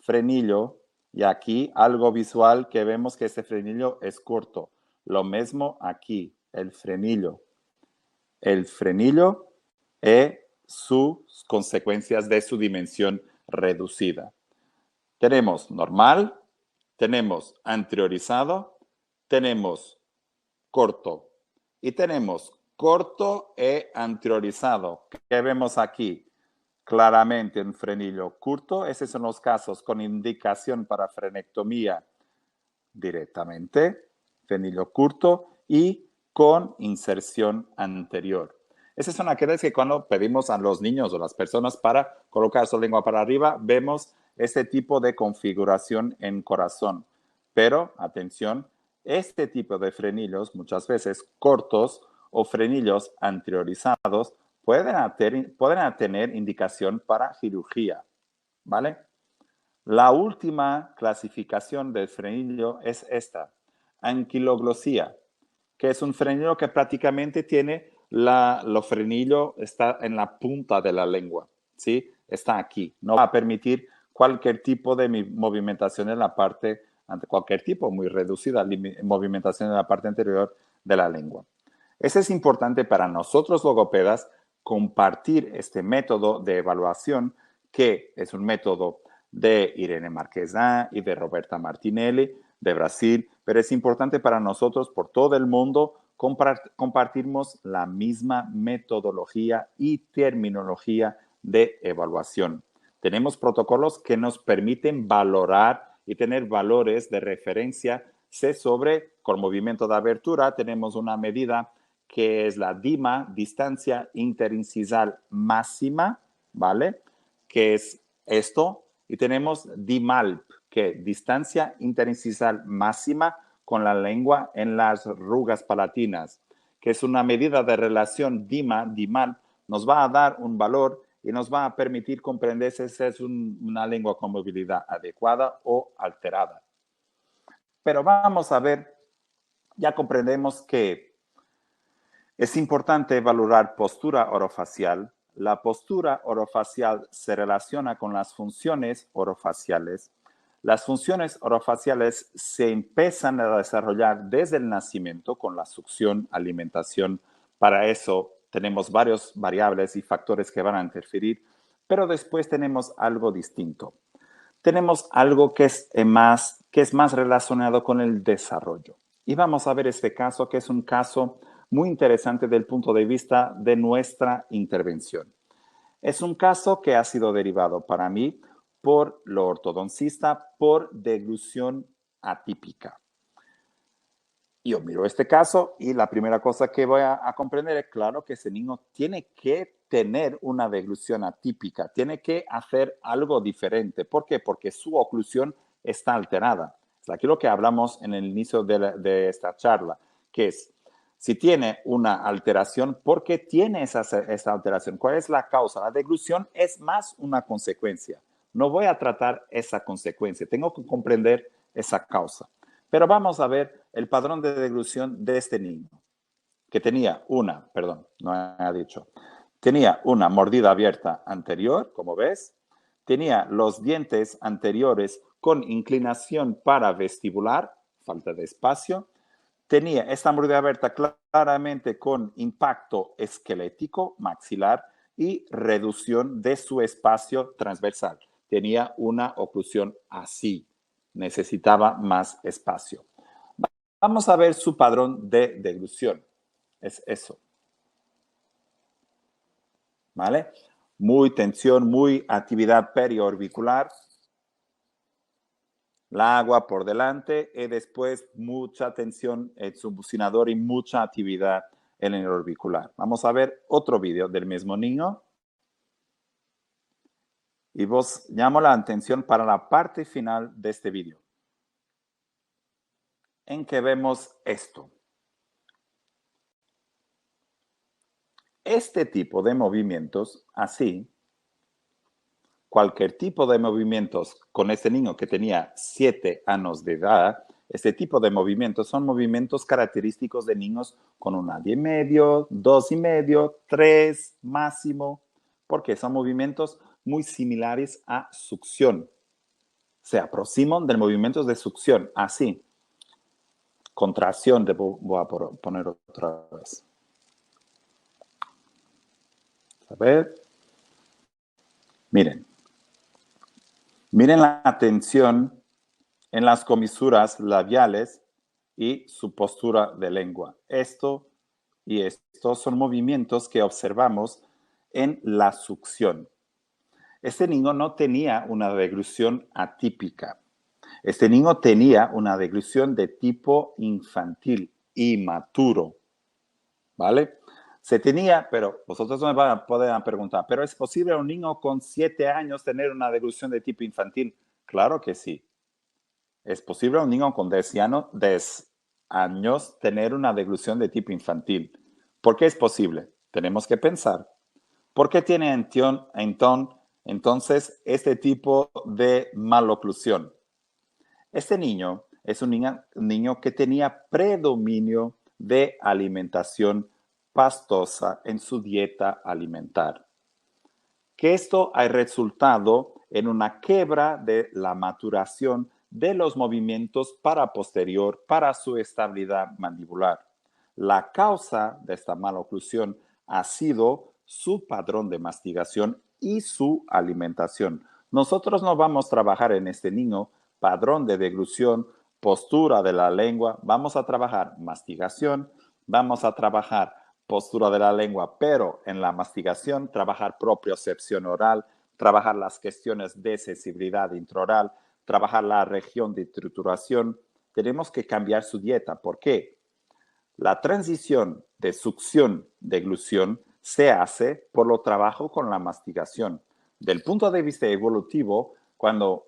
Frenillo, y aquí algo visual que vemos que este frenillo es corto. Lo mismo aquí, el frenillo. El frenillo es sus consecuencias de su dimensión reducida. Tenemos normal, tenemos anteriorizado, tenemos corto y tenemos corto e anteriorizado. ¿Qué vemos aquí? Claramente un frenillo corto. Esos son los casos con indicación para frenectomía directamente, frenillo corto y con inserción anterior. Esas son aquellas que cuando pedimos a los niños o las personas para colocar su lengua para arriba, vemos este tipo de configuración en corazón. Pero, atención, este tipo de frenillos, muchas veces cortos o frenillos anteriorizados, pueden tener indicación para cirugía, ¿vale? La última clasificación del frenillo es esta, anquiloglosía, que es un frenillo que prácticamente tiene lo frenillo está en la punta de la lengua, ¿sí? Está aquí. No va a permitir cualquier tipo de movimentación en la parte, ante cualquier tipo, muy reducida movimentación en la parte anterior de la lengua. Eso es importante para nosotros logopedas compartir este método de evaluación, que es un método de Irene Marquesán y de Roberta Martinelli de Brasil, pero es importante para nosotros por todo el mundo compartimos la misma metodología y terminología de evaluación. Tenemos protocolos que nos permiten valorar y tener valores de referencia sobre, con movimiento de abertura, tenemos una medida que es la DIMA, distancia interincisal máxima, ¿vale? Que es esto. Y tenemos DIMALP, que es distancia interincisal máxima con la lengua en las arrugas palatinas, que es una medida de relación DIMALP, nos va a dar un valor y nos va a permitir comprender si es una lengua con movilidad adecuada o alterada. Pero vamos a ver, ya comprendemos que es importante valorar postura orofacial. La postura orofacial se relaciona con las funciones orofaciales. Las funciones orofaciales se empiezan a desarrollar desde el nacimiento con la succión, alimentación. Para eso tenemos varios variables y factores que van a interferir, pero después tenemos algo distinto. Tenemos algo que es más relacionado con el desarrollo. Y vamos a ver este caso, que es un caso muy interesante desde el punto de vista de nuestra intervención. Es un caso que ha sido derivado para mí por lo ortodoncista por deglución atípica. Yo miro este caso y la primera cosa que voy a comprender es, claro, que ese niño tiene que tener una deglución atípica, tiene que hacer algo diferente. ¿Por qué? Porque su oclusión está alterada. Es aquí lo que hablamos en el inicio de esta charla, que es, si tiene una alteración, ¿por qué tiene esa alteración? ¿Cuál es la causa? La deglución es más una consecuencia. no voy a tratar esa consecuencia, tengo que comprender esa causa. Pero vamos a ver el patrón de deglución de este niño, que tenía tenía una mordida abierta anterior, como ves, tenía los dientes anteriores con inclinación paravestibular, falta de espacio, tenía esta mordida abierta claramente con impacto esquelético maxilar y reducción de su espacio transversal. Tenía una oclusión así, necesitaba más espacio. Vamos a ver su patrón de deglución. Es eso. ¿Vale? Muy tensión, muy actividad periorbicular. La agua por delante y después mucha tensión en su bucinador y mucha actividad en el orbicular. Vamos a ver otro video del mismo niño. Y vos llamo la atención para la parte final de este video, en que vemos esto. Este tipo de movimientos, así, cualquier tipo de movimientos con este niño que tenía 7 años de edad, este tipo de movimientos son movimientos característicos de niños con 1,5, 2,5, 3 máximo, porque son movimientos muy similares a succión. Se aproximan del movimiento de succión, así. Contracción, voy a poner otra vez. A ver. Miren la tensión en las comisuras labiales y su postura de lengua. Estos son movimientos que observamos en la succión. Este niño no tenía una deglución atípica. Este niño tenía una deglución de tipo infantil, inmaturo. ¿Vale? Se tenía, pero vosotros me van a poder preguntar, ¿pero es posible a un niño con 7 años tener una deglución de tipo infantil? Claro que sí. Es posible a un niño con 10 años tener una deglución de tipo infantil. ¿Por qué es posible? Tenemos que pensar. ¿Por qué tiene entonces este tipo de maloclusión? Este niño es un niño que tenía predominio de alimentación pastosa en su dieta alimentar. Que esto ha resultado en una quiebra de la maturación de los movimientos posterior para su estabilidad mandibular. La causa de esta maloclusión ha sido su patrón de mastigación y su alimentación. Nosotros no vamos a trabajar en este niño patrón de deglución, postura de la lengua, vamos a trabajar mastigación, vamos a trabajar postura de la lengua, pero en la mastigación trabajar propiocepción oral, trabajar las cuestiones de sensibilidad intraoral, trabajar la región de trituración. Tenemos que cambiar su dieta. ¿Por qué? La transición de succión-deglución se hace por lo trabajo con la mastigación. Del punto de vista evolutivo, cuando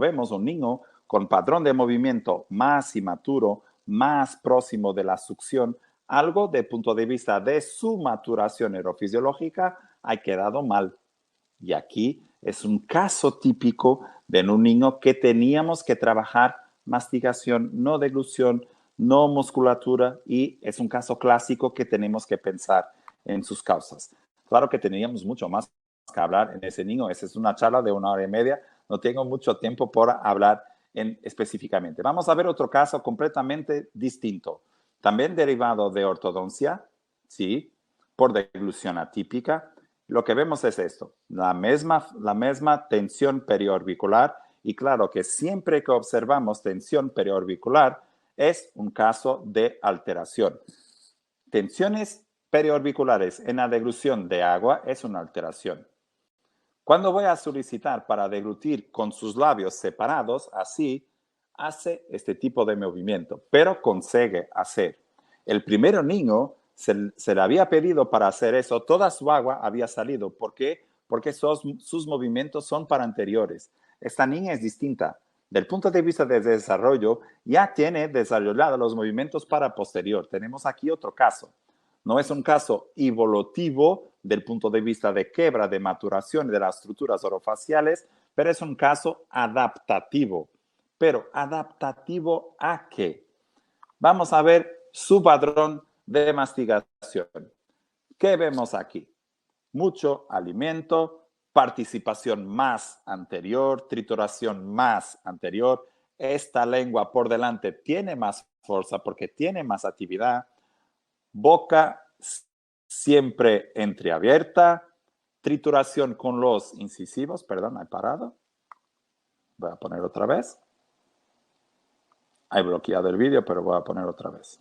vemos un niño con patrón de movimiento más inmaturo, más próximo de la succión, algo de punto de vista de su maturación neurofisiológica ha quedado mal. Y aquí es un caso típico de un niño que teníamos que trabajar mastigación, no deglución, no musculatura, y es un caso clásico que tenemos que pensar en sus causas. Claro que teníamos mucho más que hablar en ese niño. Esa es una charla de 1 hora y media. No tengo mucho tiempo por hablar específicamente. Vamos a ver otro caso completamente distinto. También derivado de ortodoncia, sí, por deglución atípica. Lo que vemos es esto, la misma tensión periorbicular, y claro que siempre que observamos tensión periorbicular es un caso de alteración. Tensiones periorbiculares en la deglución de agua es una alteración. Cuando voy a solicitar para deglutir con sus labios separados, así, hace este tipo de movimiento, pero consigue hacer. El primer niño se le había pedido para hacer eso, toda su agua había salido. ¿Por qué? Porque sus movimientos son para anteriores. Esta niña es distinta. Del punto de vista de desarrollo, ya tiene desarrollados los movimientos para posterior. Tenemos aquí otro caso. No es un caso evolutivo del punto de vista de quebra, de maturación de las estructuras orofaciales, pero es un caso adaptativo. Pero, ¿adaptativo a qué? Vamos a ver su patrón de masticación. ¿Qué vemos aquí? Mucho alimento, participación más anterior, trituración más anterior. Esta lengua por delante tiene más fuerza porque tiene más actividad. Boca siempre entreabierta. Trituración con los incisivos. Perdón, he parado. Voy a poner otra vez. He bloqueado el vídeo, pero voy a poner otra vez.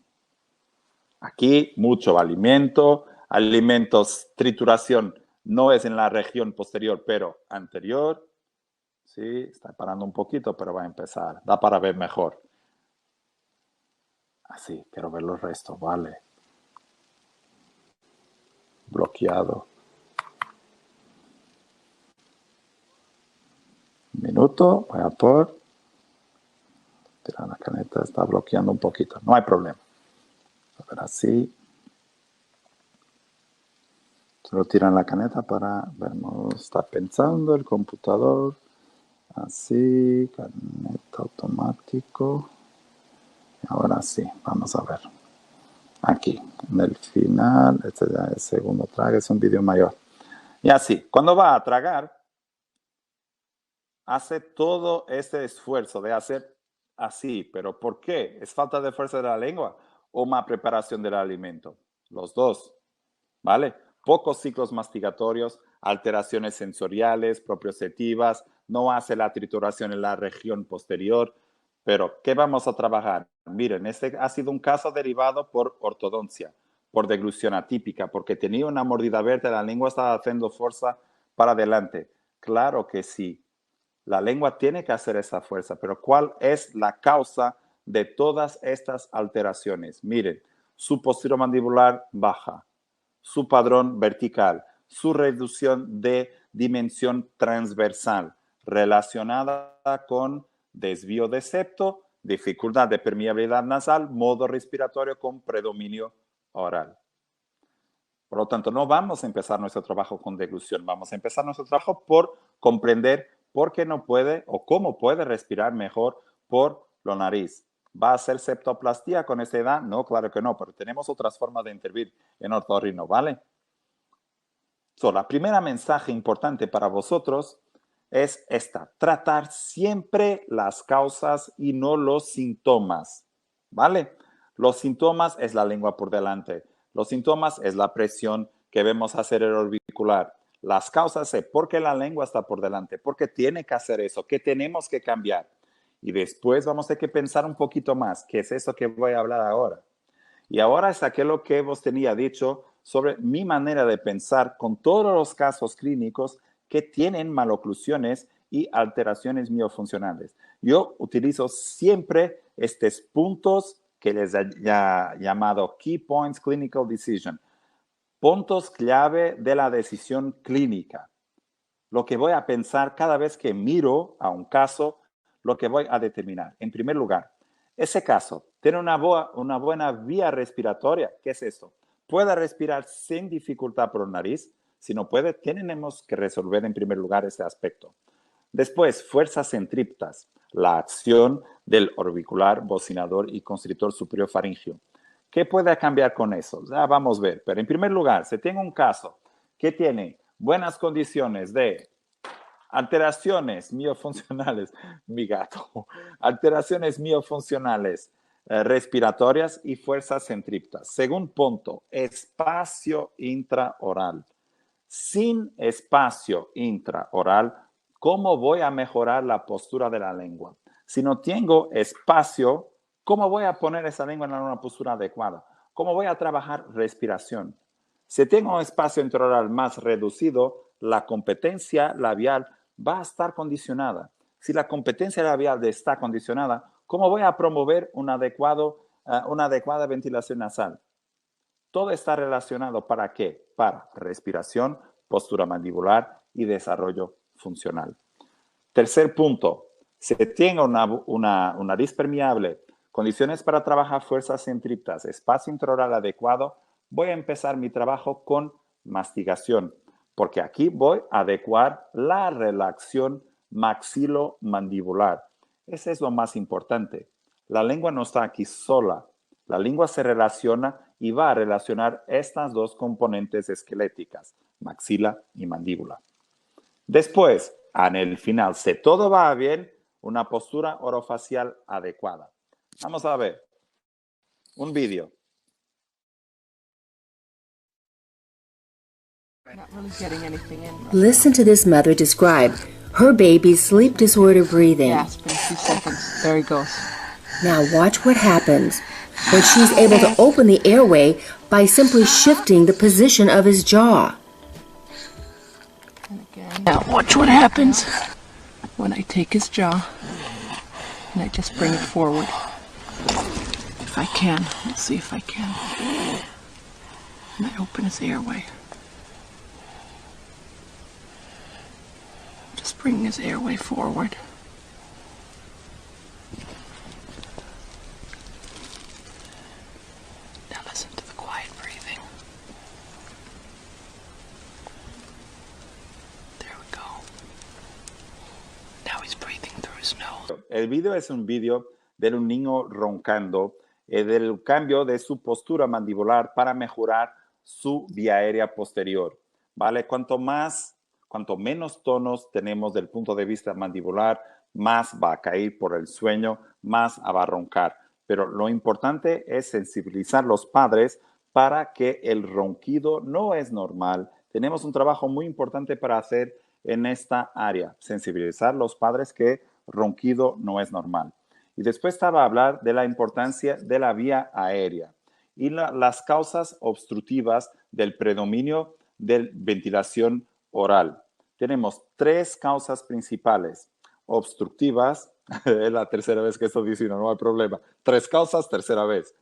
Aquí, mucho alimento. Alimentos, trituración no es en la región posterior, pero anterior. Sí, está parando un poquito, pero va a empezar. Da para ver mejor. Así, quiero ver los restos, vale. Bloqueado. Un minuto, voy a por. Tira la caneta, está bloqueando un poquito. No hay problema. A ver, así. Solo tiran la caneta para vernos. Está pensando el computador. Así, caneta automático. Ahora sí, vamos a ver. Aquí, en el final, este es el segundo trago, es un vídeo mayor. Y así, cuando va a tragar, hace todo este esfuerzo de hacer así. ¿Pero por qué? ¿Es falta de fuerza de la lengua o más preparación del alimento? Los dos, ¿vale? Pocos ciclos masticatorios, alteraciones sensoriales, proprioceptivas, no hace la trituración en la región posterior. Pero, ¿qué vamos a trabajar? Miren, este ha sido un caso derivado por ortodoncia, por deglución atípica, porque tenía una mordida abierta, la lengua estaba haciendo fuerza para adelante. Claro que sí, la lengua tiene que hacer esa fuerza, pero ¿cuál es la causa de todas estas alteraciones? Miren, su postura mandibular baja, su padrón vertical, su reducción de dimensión transversal relacionada con desvío de septo, dificultad de permeabilidad nasal, modo respiratorio con predominio oral. Por lo tanto, no vamos a empezar nuestro trabajo con deglución, vamos a empezar nuestro trabajo por comprender por qué no puede o cómo puede respirar mejor por la nariz. ¿Va a ser septoplastía con esta edad? No, claro que no, pero tenemos otras formas de intervenir en otorrino, ¿vale? La primera mensaje importante para vosotros es esta: tratar siempre las causas y no los síntomas, ¿vale? Los síntomas es la lengua por delante. Los síntomas es la presión que vemos hacer el orbicular. Las causas es por qué la lengua está por delante, porque tiene que hacer eso, que tenemos que cambiar. Y después vamos a tener que pensar un poquito más, que es eso que voy a hablar ahora. Y ahora es aquello que vos tenía dicho sobre mi manera de pensar con todos los casos clínicos que tienen maloclusiones y alteraciones miofuncionales. Yo utilizo siempre estos puntos que les he llamado Key Points Clinical Decision, puntos clave de la decisión clínica. Lo que voy a pensar cada vez que miro a un caso, lo que voy a determinar. En primer lugar, ese caso tiene una buena vía respiratoria. ¿Qué es esto? Puede respirar sin dificultad por nariz. Si no puede, tenemos que resolver en primer lugar ese aspecto. Después, fuerzas centrípetas, la acción del orbicular, bocinador y constrictor superior faríngeo. ¿Qué puede cambiar con eso? Ya vamos a ver. Pero en primer lugar, si tengo un caso que tiene buenas condiciones de alteraciones miofuncionales, mi gato, alteraciones miofuncionales respiratorias y fuerzas centrípetas. Segundo punto, espacio intraoral. Sin espacio intraoral, ¿cómo voy a mejorar la postura de la lengua? Si no tengo espacio, ¿cómo voy a poner esa lengua en una postura adecuada? ¿Cómo voy a trabajar respiración? Si tengo un espacio intraoral más reducido, la competencia labial va a estar condicionada. Si la competencia labial está condicionada, ¿cómo voy a promover una adecuada ventilación nasal? Todo está relacionado ¿para qué? Para respiración, postura mandibular y desarrollo funcional. Tercer punto, si tengo una nariz permeable, condiciones para trabajar fuerzas centrípetas, espacio intraoral adecuado, voy a empezar mi trabajo con mastigación, porque aquí voy a adecuar la relación maxilo-mandibular. Ese es lo más importante. La lengua no está aquí sola. La lengua se relaciona y va a relacionar estas dos componentes esqueléticas, maxila y mandíbula. Después, en el final, si todo va bien, una postura orofacial adecuada. Vamos a ver un vídeo. Not really getting anything in. Listen to this mother describe her baby's sleep disorder breathing. Gasp in 2 seconds. There he goes. Now watch what happens when she's able to open the airway by simply shifting the position of his jaw. And again. Now watch what happens when I take his jaw and I just bring it forward. If I can. Let's see if I can. And I open his airway. Just bring his airway forward. Now listen to the quiet breathing. There we go. Now he's breathing through his nose. El video es un video de un niño roncando, del cambio de su postura mandibular para mejorar su vía aérea posterior, ¿vale? Cuanto menos tonos tenemos del punto de vista mandibular, más va a caer por el sueño, más va a roncar. Pero lo importante es sensibilizar a los padres para que el ronquido no es normal. Tenemos un trabajo muy importante para hacer en esta área, sensibilizar a los padres que ronquido no es normal. Y después estaba a hablar de la importancia de la vía aérea y las causas obstructivas del predominio de ventilación oral. Tenemos 3 causas principales obstructivas. Es la tercera vez que estoy diciendo, no hay problema. 3 causas, tercera vez.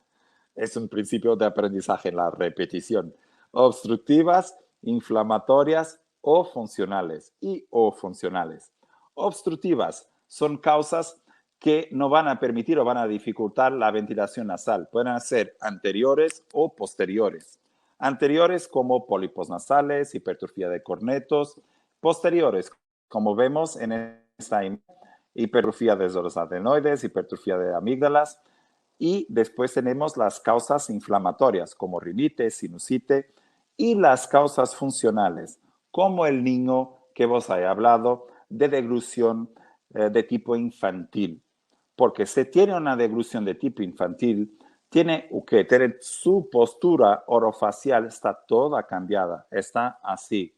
Es un principio de aprendizaje, la repetición. Obstructivas, inflamatorias o funcionales o funcionales. Obstructivas son causas que no van a permitir o van a dificultar la ventilación nasal. Pueden ser anteriores o posteriores. Anteriores como pólipos nasales, hipertrofia de cornetos. Posteriores, como vemos en esta hipertrofia de los adenoides, hipertrofia de amígdalas. Y después tenemos las causas inflamatorias como rinite, sinusite y las causas funcionales como el niño que vos hayáis hablado de deglución de tipo infantil. Porque si tiene una deglución de tipo infantil, tiene que tener su postura orofacial está toda cambiada, está así.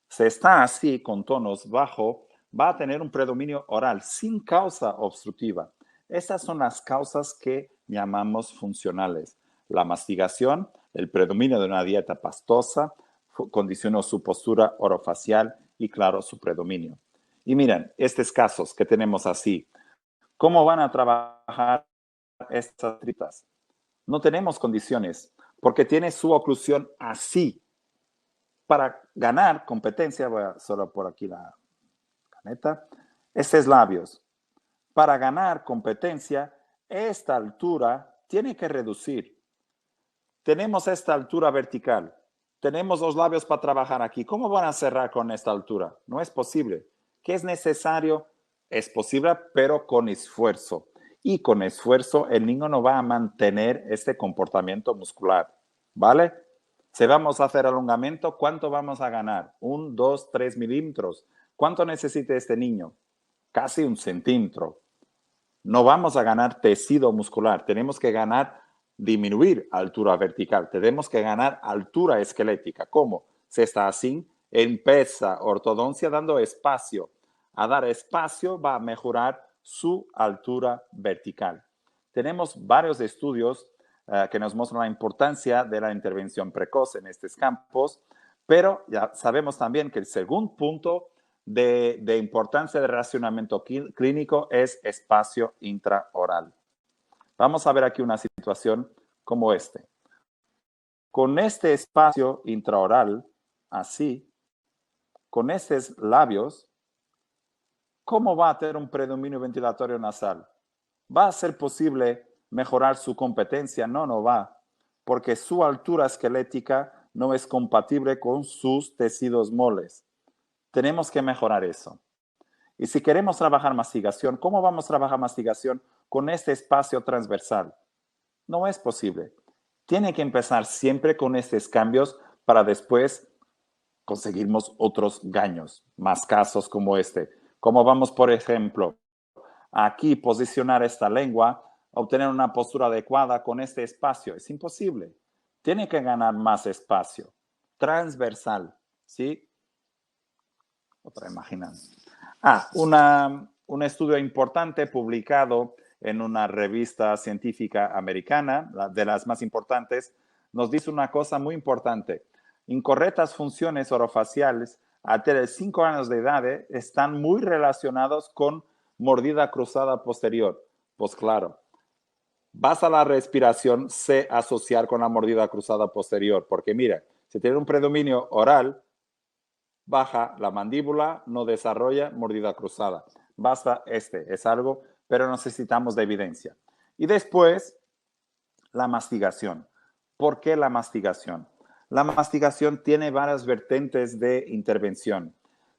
Si está así, con tonos bajos, va a tener un predominio oral sin causa obstructiva. Estas son las causas que llamamos funcionales. La mastigación, el predominio de una dieta pastosa, condicionó su postura orofacial y, claro, su predominio. Y miren, estos casos que tenemos así, ¿cómo van a trabajar estas tripas? No tenemos condiciones, porque tiene su oclusión así. Para ganar competencia, voy a solo por aquí la caneta, estos labios. Para ganar competencia, esta altura tiene que reducir. Tenemos esta altura vertical. Tenemos los labios para trabajar aquí. ¿Cómo van a cerrar con esta altura? No es posible. ¿Qué es necesario? Es posible, pero con esfuerzo. Y con esfuerzo, el niño no va a mantener este comportamiento muscular. ¿Vale? Si vamos a hacer alongamiento, ¿cuánto vamos a ganar? 1, 2, 3 milímetros. ¿Cuánto necesita este niño? Casi 1 centímetro. No vamos a ganar tejido muscular. Tenemos que disminuir altura vertical. Tenemos que ganar altura esquelética. ¿Cómo? Si está así, empieza ortodoncia dando espacio. A dar espacio va a mejorar su altura vertical. Tenemos varios estudios que nos muestran la importancia de la intervención precoz en estos campos, pero ya sabemos también que el segundo punto de importancia de relacionamiento clínico es espacio intraoral. Vamos a ver aquí una situación como este. Con este espacio intraoral, así, con estos labios, ¿cómo va a tener un predominio ventilatorio nasal? ¿Va a ser posible mejorar su competencia? No, no va, porque su altura esquelética no es compatible con sus tejidos moles. Tenemos que mejorar eso. Y si queremos trabajar mastigación, ¿cómo vamos a trabajar mastigación con este espacio transversal? No es posible. Tiene que empezar siempre con estos cambios para después conseguirnos otros gaños, más casos como este. Como vamos, por ejemplo, aquí posicionar esta lengua, obtener una postura adecuada con este espacio. Es imposible. Tiene que ganar más espacio. Transversal, ¿sí? Otra imagen. Un estudio importante publicado en una revista científica americana, de las más importantes, nos dice una cosa muy importante. Incorrectas funciones orofaciales hasta de 5 años de edad están muy relacionados con mordida cruzada posterior. Pues claro, vas a la respiración, sé asociar con la mordida cruzada posterior, porque mira, si tiene un predominio oral, baja la mandíbula, no desarrolla mordida cruzada. Basta es algo, pero necesitamos de evidencia. Y después, la mastigación. ¿Por qué la mastigación? La mastigación tiene varias vertientes de intervención.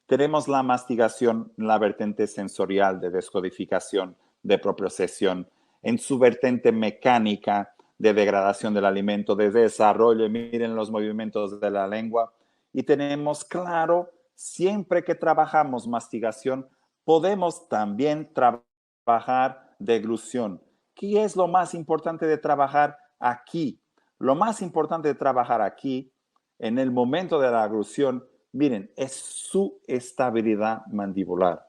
Tenemos la mastigación, la vertiente sensorial de descodificación, de propiocepción, en su vertiente mecánica de degradación del alimento, de desarrollo. Miren los movimientos de la lengua. Y tenemos claro, siempre que trabajamos mastigación, podemos también trabajar deglución. ¿Qué es lo más importante de trabajar aquí? Lo más importante de trabajar aquí, en el momento de la deglución, miren, es su estabilidad mandibular.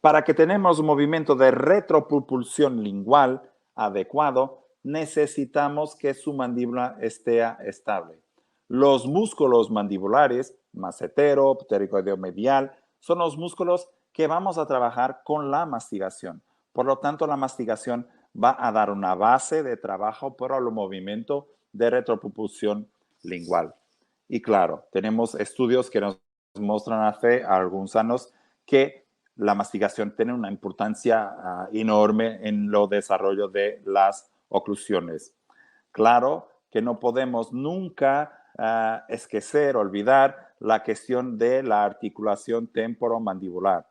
Para que tenemos un movimiento de retropropulsión lingual adecuado, necesitamos que su mandíbula esté estable. Los músculos mandibulares, macetero, ptericoideo medial, son los músculos que vamos a trabajar con la mastigación. Por lo tanto, la mastigación va a dar una base de trabajo para el movimiento de retropropulsión lingual. Y claro, tenemos estudios que nos muestran hace algunos años que la mastigación tiene una importancia enorme en el desarrollo de las oclusiones. Claro que no podemos nunca esquecer, olvidar la cuestión de la articulación temporomandibular.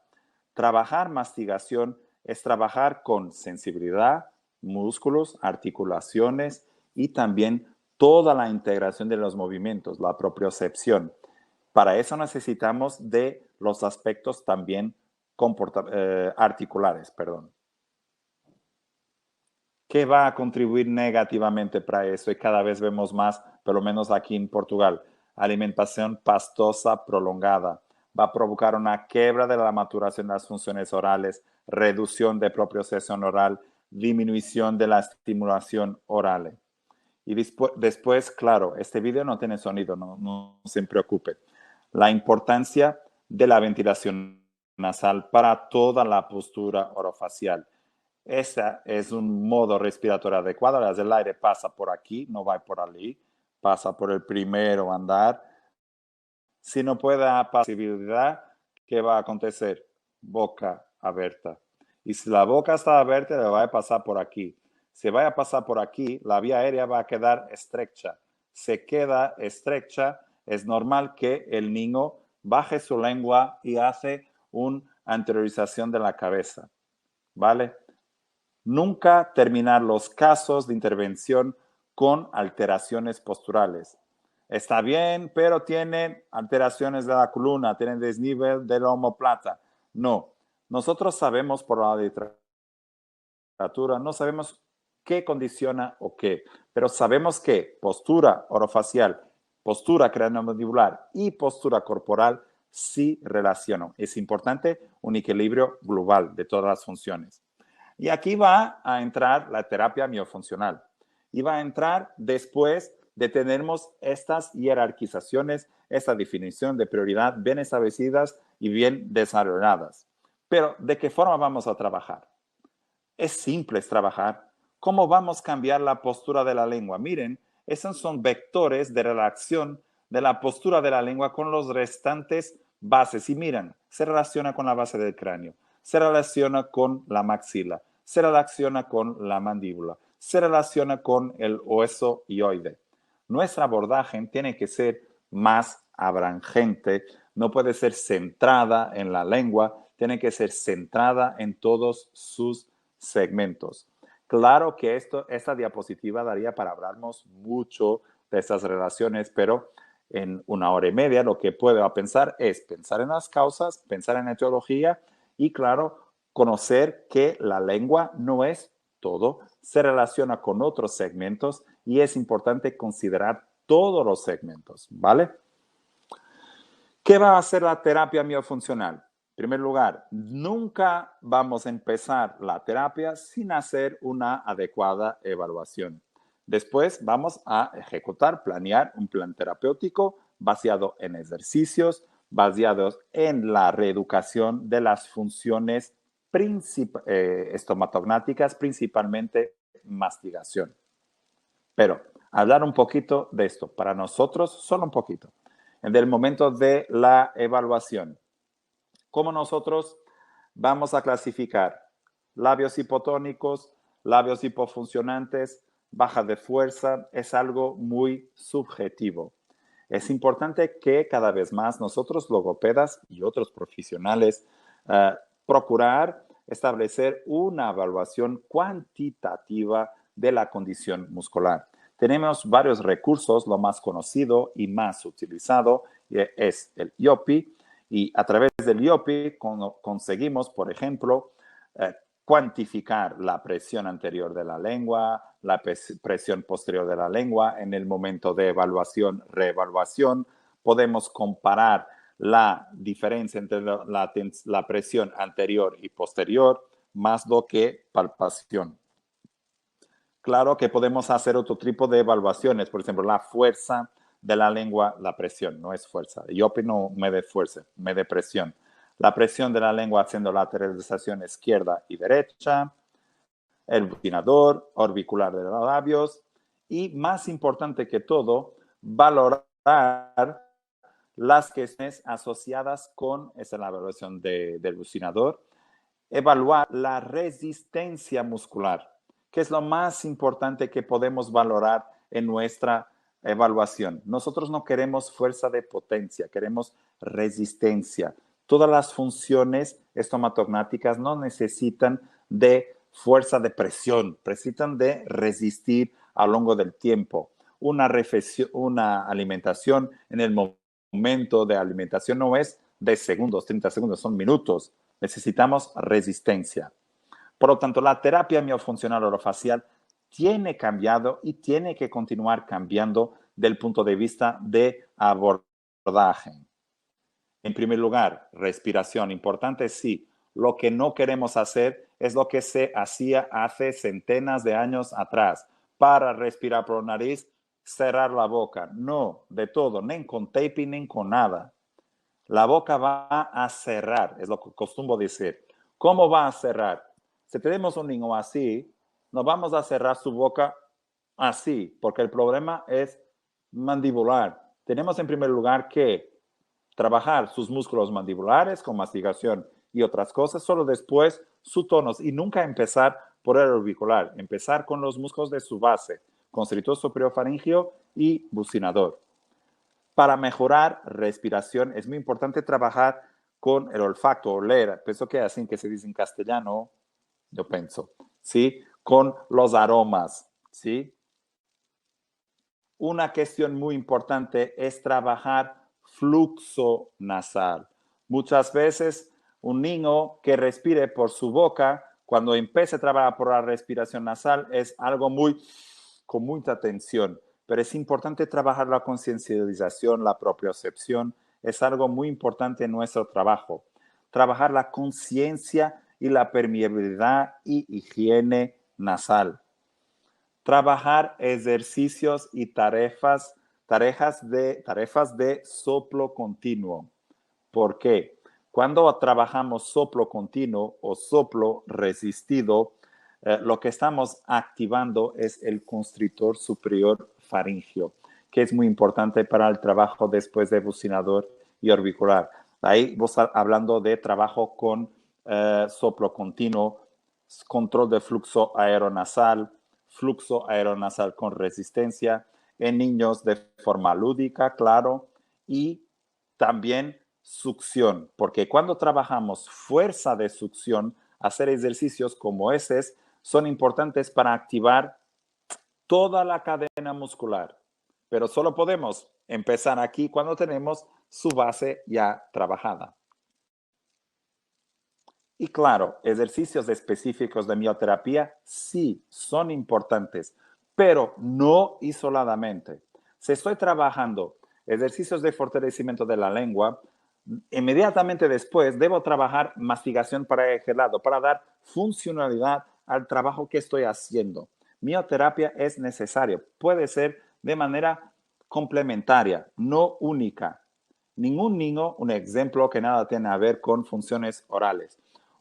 Trabajar mastigación es trabajar con sensibilidad, músculos, articulaciones y también toda la integración de los movimientos, la propiocepción. Para eso necesitamos de los aspectos también articulares, perdón. ¿Qué va a contribuir negativamente para eso? Y cada vez vemos más, por lo menos aquí en Portugal, alimentación pastosa prolongada. Va a provocar una quiebra de la maturación de las funciones orales, reducción de propiocepción oral, disminución de la estimulación oral. Y después, claro, este video no tiene sonido, no se preocupe. La importancia de la ventilación nasal para toda la postura orofacial. Ese es un modo respiratorio adecuado. El aire pasa por aquí, no va por allí, pasa por el primero andar. Si no puede haber posibilidad, ¿qué va a acontecer? Boca abierta. Y si la boca está abierta, le va a pasar por aquí. Si va a pasar por aquí, la vía aérea va a quedar estrecha. Se queda estrecha, es normal que el niño baje su lengua y hace una anteriorización de la cabeza. ¿Vale? Nunca terminar los casos de intervención con alteraciones posturales. Está bien, pero tiene alteraciones de la columna, tiene desnivel de la omoplata. No, nosotros sabemos por la literatura, no sabemos qué condiciona o qué, pero sabemos que postura orofacial, postura craneomandibular y postura corporal sí relacionan. Es importante un equilibrio global de todas las funciones. Y aquí va a entrar la terapia miofuncional. Y va a entrar después de tenernos estas jerarquizaciones, esta definición de prioridad bien establecidas y bien desarrolladas. Pero, ¿de qué forma vamos a trabajar? Es simple trabajar. ¿Cómo vamos a cambiar la postura de la lengua? Miren, esos son vectores de relación de la postura de la lengua con los restantes bases. Y miren, se relaciona con la base del cráneo, se relaciona con la maxila, se relaciona con la mandíbula, se relaciona con el hueso hioide. nuestra abordaje tiene que ser más abrangente, no puede ser centrada en la lengua, tiene que ser centrada en todos sus segmentos. Claro que esta diapositiva daría para hablarnos mucho de estas relaciones, pero en 1 hora y media lo que puedo pensar es pensar en las causas, pensar en la etiología y, claro, conocer que la lengua no es todo, se relaciona con otros segmentos y es importante considerar todos los segmentos, ¿vale? ¿Qué va a hacer la terapia miofuncional? En primer lugar, nunca vamos a empezar la terapia sin hacer una adecuada evaluación. Después vamos a ejecutar, planear un plan terapéutico basado en ejercicios, basados en la reeducación de las funciones estomatognáticas, principalmente mastigación. Pero hablar un poquito de esto, para nosotros, solo un poquito, en el momento de la evaluación. ¿Cómo nosotros vamos a clasificar labios hipotónicos, labios hipofuncionantes, baja de fuerza? Es algo muy subjetivo. Es importante que cada vez más nosotros, logopedas y otros profesionales, procurar establecer una evaluación cuantitativa de la condición muscular. Tenemos varios recursos, lo más conocido y más utilizado es el IOPI, y a través del IOPI conseguimos, por ejemplo, cuantificar la presión anterior de la lengua, la presión posterior de la lengua. En el momento de evaluación, reevaluación, podemos comparar la diferencia entre la presión anterior y posterior, más lo que palpación. Claro que podemos hacer otro tipo de evaluaciones, por ejemplo, la fuerza de la lengua, la presión, no es fuerza. Yo opino mide fuerza, mide presión. La presión de la lengua haciendo lateralización izquierda y derecha, el butinador orbicular de los labios y, más importante que todo, valorar las cuestiones asociadas con esa evaluación del butinador, evaluar la resistencia muscular, que es lo más importante que podemos valorar en nuestra evaluación. Nosotros no queremos fuerza de potencia, queremos resistencia. Todas las funciones estomatognáticas no necesitan de fuerza de presión, necesitan de resistir a lo largo del tiempo. Una alimentación en el momento de alimentación no es de segundos, 30 segundos, son minutos. Necesitamos resistencia. Por lo tanto, la terapia miofuncional orofacial tiene cambiado y tiene que continuar cambiando del punto de vista de abordaje. En primer lugar, respiración. Importante, sí. Lo que no queremos hacer es lo que se hacía hace centenas de años atrás. Para respirar por nariz, cerrar la boca. No, de todo, ni con taping, ni con nada. La boca va a cerrar, es lo que acostumbro decir. ¿Cómo va a cerrar? Si tenemos un niño así, no vamos a cerrar su boca así, porque el problema es mandibular. Tenemos en primer lugar que trabajar sus músculos mandibulares con mastigación y otras cosas, solo después su tonos y nunca empezar por el orbicular, empezar con los músculos de su base, constrictor superior faríngeo y bucinador. Para mejorar respiración es muy importante trabajar con el olfato, oler. Pienso que así que se dice en castellano, yo pienso, ¿sí? Con los aromas, ¿sí? Una cuestión muy importante es trabajar flujo nasal. Muchas veces un niño que respire por su boca, cuando empiece a trabajar por la respiración nasal, es algo con mucha tensión. Pero es importante trabajar la conciencialización, la propiocepción. Es algo muy importante en nuestro trabajo. Trabajar la conciencia y la permeabilidad y higiene nasal. Trabajar ejercicios y tareas de soplo continuo. ¿Por qué? Cuando trabajamos soplo continuo o soplo resistido, lo que estamos activando es el constrictor superior faríngeo, que es muy importante para el trabajo después de bucinador y orbicular. Ahí vos estás hablando de trabajo con soplo continuo, control de flujo aeronasal con resistencia en niños de forma lúdica, claro, y también succión, porque cuando trabajamos fuerza de succión, hacer ejercicios como esos son importantes para activar toda la cadena muscular, pero solo podemos empezar aquí cuando tenemos su base ya trabajada. Y claro, ejercicios específicos de mioterapia sí son importantes, pero no isoladamente. Si estoy trabajando ejercicios de fortalecimiento de la lengua, inmediatamente después debo trabajar mastigación para el lado, para dar funcionalidad al trabajo que estoy haciendo. Mioterapia es necesario, puede ser de manera complementaria, no única. Ningún niño, un ejemplo que nada tiene a ver con funciones orales.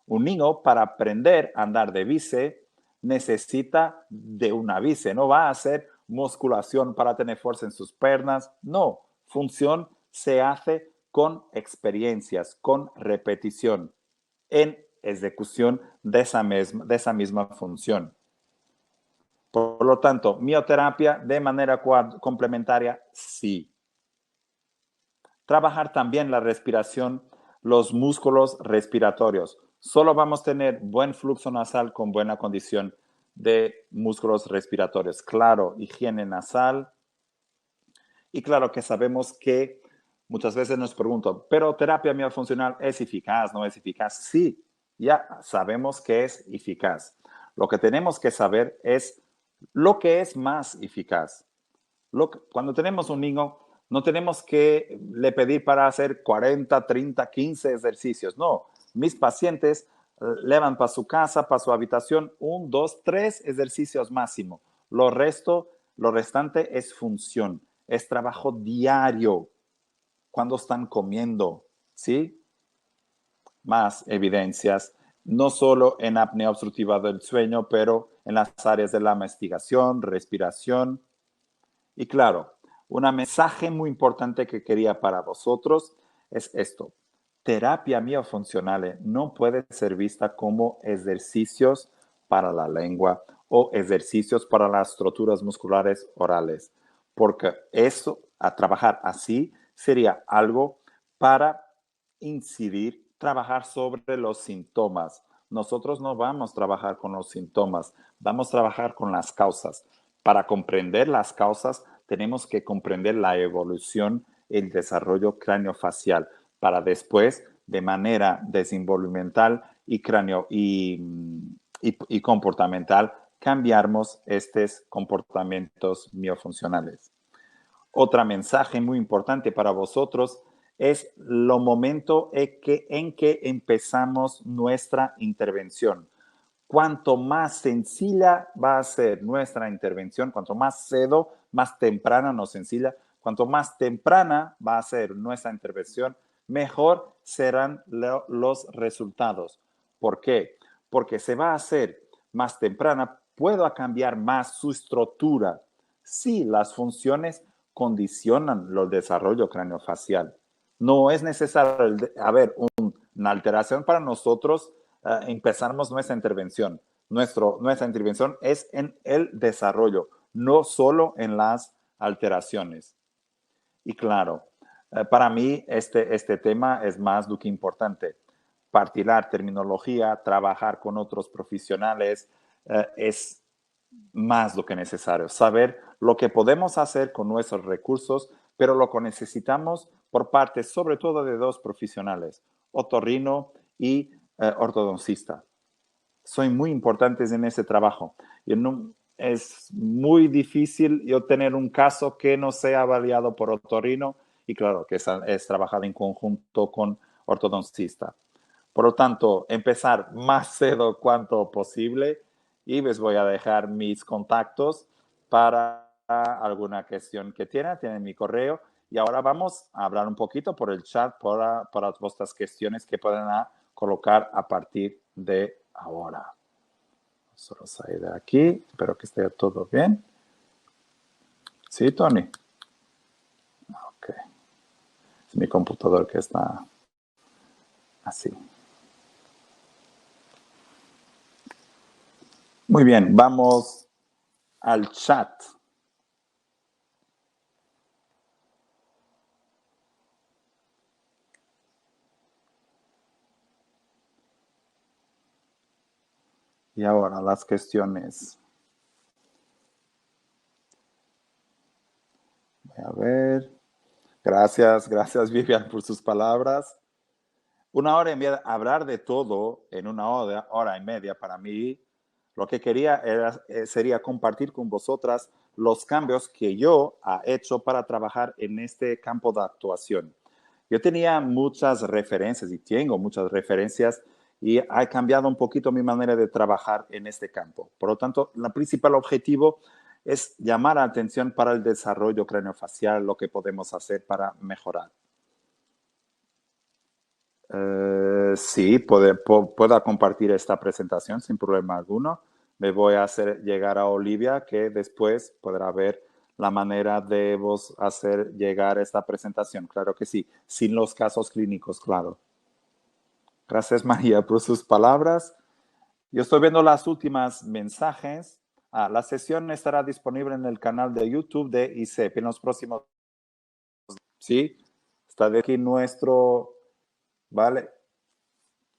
Un niño para aprender a andar de bici necesita de una bici, no va a hacer musculación para tener fuerza en sus piernas, no, función se hace con experiencias, con repetición, en ejecución de esa misma función. Por lo tanto, mioterapia de manera complementaria, sí. Trabajar también la respiración, los músculos respiratorios. Solo vamos a tener buen flujo nasal con buena condición de músculos respiratorios. Claro, higiene nasal. Y claro que sabemos que muchas veces nos preguntan, ¿pero terapia miofuncional es eficaz, no es eficaz? Sí, ya sabemos que es eficaz. Lo que tenemos que saber es lo que es más eficaz. Cuando tenemos un niño, no tenemos que le pedir para hacer 40, 30, 15 ejercicios. No, mis pacientes llevan para su casa, para su habitación, 1, 2, 3 ejercicios máximo. Lo restante es función, es trabajo diario cuando están comiendo, ¿sí? Más evidencias, no solo en apnea obstructiva del sueño, pero en las áreas de la mastigación, respiración. Y claro, un mensaje muy importante que quería para vosotros es esto. Terapia miofuncional no puede ser vista como ejercicios para la lengua o ejercicios para las estructuras musculares orales, porque eso, a trabajar así, sería algo para incidir, trabajar sobre los síntomas. Nosotros no vamos a trabajar con los síntomas, vamos a trabajar con las causas. Para comprender las causas, tenemos que comprender la evolución, el desarrollo craneofacial, para después, de manera desenvolvimental y comportamental, cambiarmos estos comportamientos miofuncionales. Otro mensaje muy importante para vosotros es lo momento en que empezamos nuestra intervención. Cuanto más sencilla va a ser nuestra intervención, cuanto más cedo, más temprana, no sencilla, cuanto más temprana va a ser nuestra intervención, mejor serán los resultados. ¿Por qué? Porque se va a hacer más temprana, puedo cambiar más su estructura. Sí, las funciones condicionan el desarrollo craneofacial. No es necesario haber una alteración para nosotros empezamos nuestra intervención. Nuestra intervención es en el desarrollo, no solo en las alteraciones. Y claro, para mí este tema es más do que importante. Partilar terminología, trabajar con otros profesionales es más do que necesario. Saber lo que podemos hacer con nuestros recursos, pero lo que necesitamos por parte sobre todo de dos profesionales, otorrino y ortodoncista. Son muy importantes en ese trabajo. Es muy difícil yo tener un caso que no sea avaliado por otorrino y claro, que es trabajado en conjunto con ortodoncista. Por lo tanto, empezar más cedo cuanto posible y les voy a dejar mis contactos para alguna cuestión que tienen mi correo. Y ahora vamos a hablar un poquito por el chat para vuestras cuestiones que pueden colocar a partir de ahora. Solo salir de aquí. Espero que esté todo bien. ¿Sí, Tony? Ok. Es mi computador que está así. Muy bien, vamos al chat. Y ahora las cuestiones. Voy a ver. Gracias Vivian por sus palabras. 1 hora y media, hablar de todo en 1 hora y media para mí, lo que quería sería compartir con vosotras los cambios que yo he hecho para trabajar en este campo de actuación. Yo tenía muchas referencias y tengo muchas referencias y he cambiado un poquito mi manera de trabajar en este campo. Por lo tanto, el principal objetivo es llamar la atención para el desarrollo craneofacial, lo que podemos hacer para mejorar. Sí, puedo compartir esta presentación sin problema alguno. Me voy a hacer llegar a Olivia, que después podrá ver la manera de vos hacer llegar esta presentación. Claro que sí, sin los casos clínicos, claro. Gracias, María, por sus palabras. Yo estoy viendo las últimas mensajes. La sesión estará disponible en el canal de YouTube de ICEP en los próximos. Sí, está de aquí nuestro... Vale.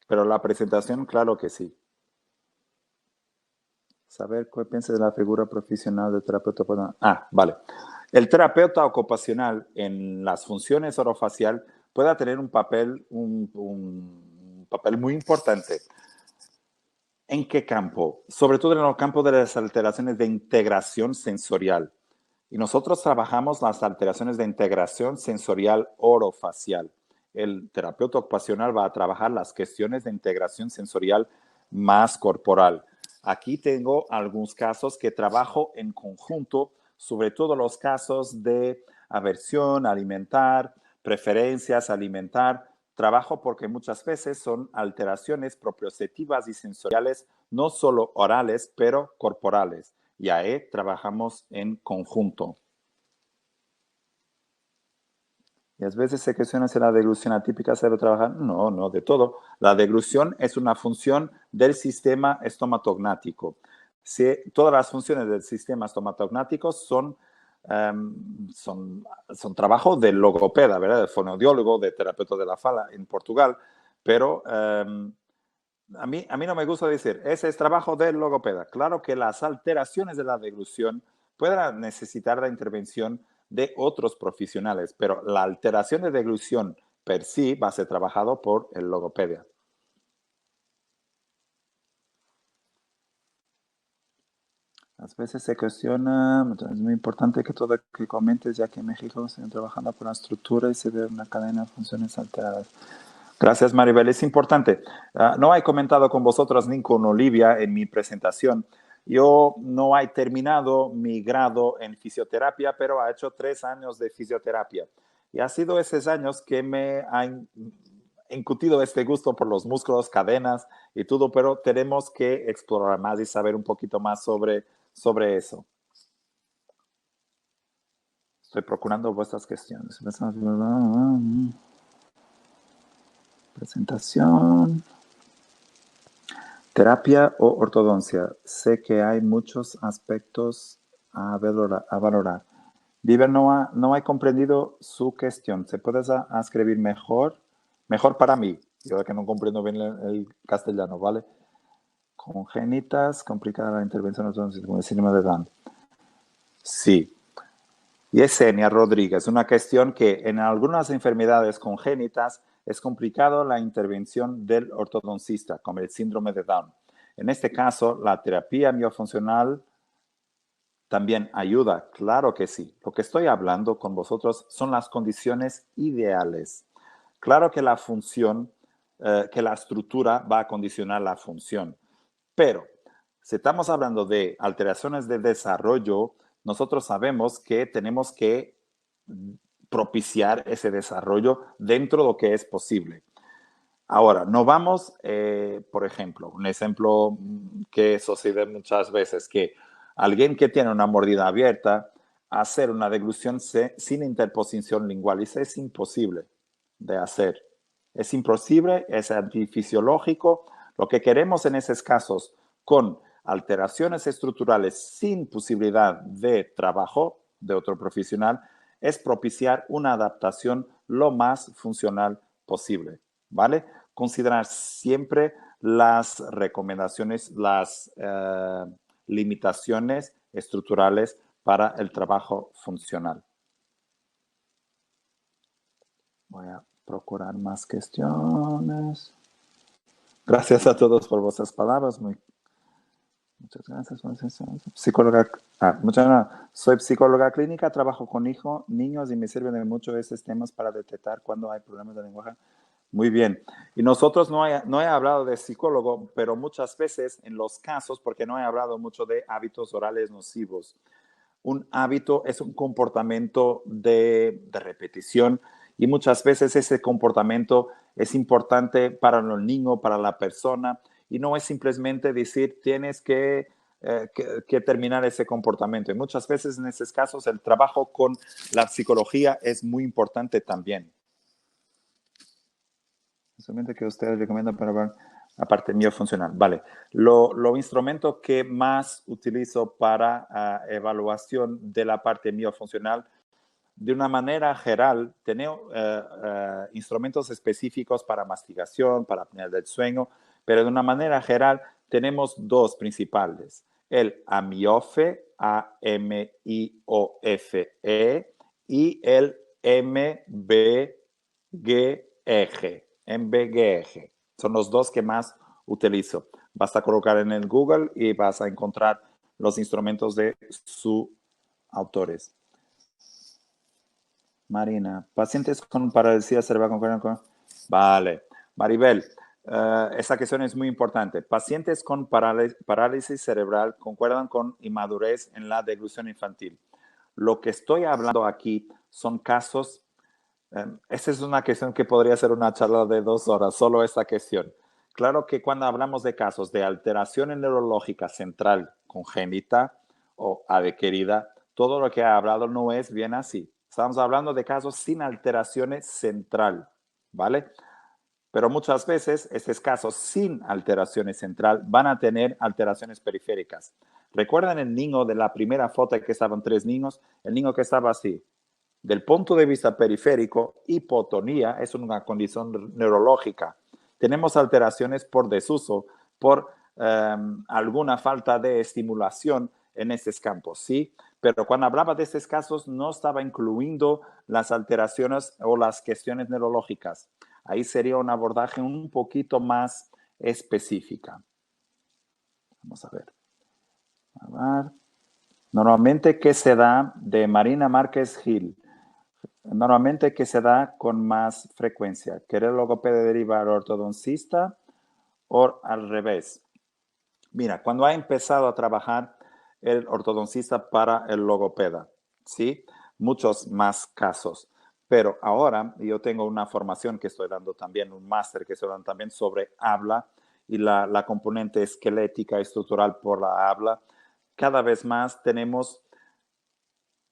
Pero la presentación, claro que sí. Saber qué piensas de la figura profesional del terapeuta. Vale. El terapeuta ocupacional en las funciones orofacial puede tener un papel muy importante. ¿En qué campo? Sobre todo en el campo de las alteraciones de integración sensorial. Y nosotros trabajamos las alteraciones de integración sensorial orofacial. El terapeuta ocupacional va a trabajar las cuestiones de integración sensorial más corporal. Aquí tengo algunos casos que trabajo en conjunto, sobre todo los casos de aversión alimentar, preferencias alimentar. Trabajo porque muchas veces son alteraciones proprioceptivas y sensoriales, no solo orales, pero corporales. Y ahí trabajamos en conjunto. Y a veces se cuestiona si la deglución atípica se debe trabajar. No, de todo. La deglución es una función del sistema estomatognático. Todas las funciones del sistema estomatognático son trabajo del logopeda, ¿verdad? Del fonoaudiólogo, del terapeuta de la fala en Portugal. Pero a mí no me gusta decir, ese es trabajo del logopeda. Claro que las alteraciones de la deglución pueden necesitar la intervención de otros profesionales, pero la alteración de deglución per sí va a ser trabajado por el logopedia. A veces se cuestiona, es muy importante que todo que comentes, ya que en México se están trabajando por la estructura y se ve una cadena de funciones alteradas. Gracias, Maribel. Es importante. No he comentado con vosotros ni con Olivia en mi presentación. Yo no he terminado mi grado en fisioterapia, pero he hecho 3 años de fisioterapia. Y ha sido esos años que me han incutido este gusto por los músculos, cadenas y todo, pero tenemos que explorar más y saber un poquito más sobre eso. Estoy procurando vuestras cuestiones. Presentación. Terapia o ortodoncia. Sé que hay muchos aspectos a valorar. Vivian, no he comprendido su cuestión. ¿Se puede escribir mejor? Mejor para mí. Yo que no comprendo bien el castellano, ¿vale? Congénitas, complicada la intervención con el síndrome de Down. Sí. Yesenia Rodríguez, una cuestión que en algunas enfermedades congénitas es complicado la intervención del ortodoncista, como el síndrome de Down. En este caso, la terapia miofuncional también ayuda, claro que sí. Lo que estoy hablando con vosotros son las condiciones ideales. Claro que la función, que la estructura va a condicionar la función, pero si estamos hablando de alteraciones de desarrollo, nosotros sabemos que tenemos que propiciar ese desarrollo dentro de lo que es posible. Ahora, no vamos, por ejemplo, un ejemplo que sucede muchas veces, que alguien que tiene una mordida abierta, hacer una deglución sin interposición lingual, eso es imposible de hacer. Es imposible, es antifisiológico. Lo que queremos en esos casos, con alteraciones estructurales sin posibilidad de trabajo de otro profesional, es propiciar una adaptación lo más funcional posible, ¿vale? Considerar siempre las recomendaciones, las limitaciones estructurales para el trabajo funcional. Voy a procurar más cuestiones. Gracias a todos por vuestras palabras. Muchas gracias. Psicóloga, muchas gracias. Soy psicóloga clínica, trabajo con niños y me sirven de mucho esos temas para detectar cuando hay problemas de lenguaje. Muy bien. Y nosotros no he hablado de psicólogo, pero muchas veces en los casos, porque no he hablado mucho de hábitos orales nocivos. Un hábito es un comportamiento de repetición y muchas veces ese comportamiento es importante para el niño, para la persona, y no es simplemente decir tienes que terminar ese comportamiento. Y muchas veces en esos casos el trabajo con la psicología es muy importante también. Solamente que ustedes recomiendan para ver la parte miofuncional. Vale. Lo instrumento que más utilizo para evaluación de la parte miofuncional, de una manera general, tengo instrumentos específicos para mastigación, para apnea del sueño, pero de una manera general tenemos dos principales. El AMIOFE, A-M-I-O-F-E, y el MBGEG. MBGEG. Son los dos que más utilizo. Basta colocar en el Google y vas a encontrar los instrumentos de sus autores. Marina, pacientes con parálisis cerebral con... Vale. Maribel, esa cuestión es muy importante. Pacientes con parálisis cerebral concuerdan con inmadurez en la deglución infantil. Lo que estoy hablando aquí son casos... esta es una cuestión que podría ser una charla de 2 horas, solo esta cuestión. Claro que cuando hablamos de casos de alteración neurológica central congénita o adquirida, todo lo que he hablado no es bien así. Estamos hablando de casos sin alteraciones central, ¿vale? Pero muchas veces estos casos sin alteraciones central van a tener alteraciones periféricas. ¿Recuerdan el niño de la primera foto que estaban 3 niños? El niño que estaba así. Del punto de vista periférico, hipotonía es una condición neurológica. Tenemos alteraciones por desuso, por alguna falta de estimulación en estos campos, ¿sí? Pero cuando hablaba de estos casos no estaba incluyendo las alteraciones o las cuestiones neurológicas. Ahí sería un abordaje un poquito más específica. Vamos a ver. Normalmente, ¿qué se da? De Marina Márquez Gil. Normalmente, ¿qué se da con más frecuencia? ¿Querer el logopeda derivar al ortodoncista o al revés? Mira, cuando ha empezado a trabajar el ortodoncista para el logopeda, ¿sí? Muchos más casos. Pero ahora yo tengo una formación que estoy dando también, un máster que estoy dando también sobre habla y la componente esquelética estructural por la habla. Cada vez más tenemos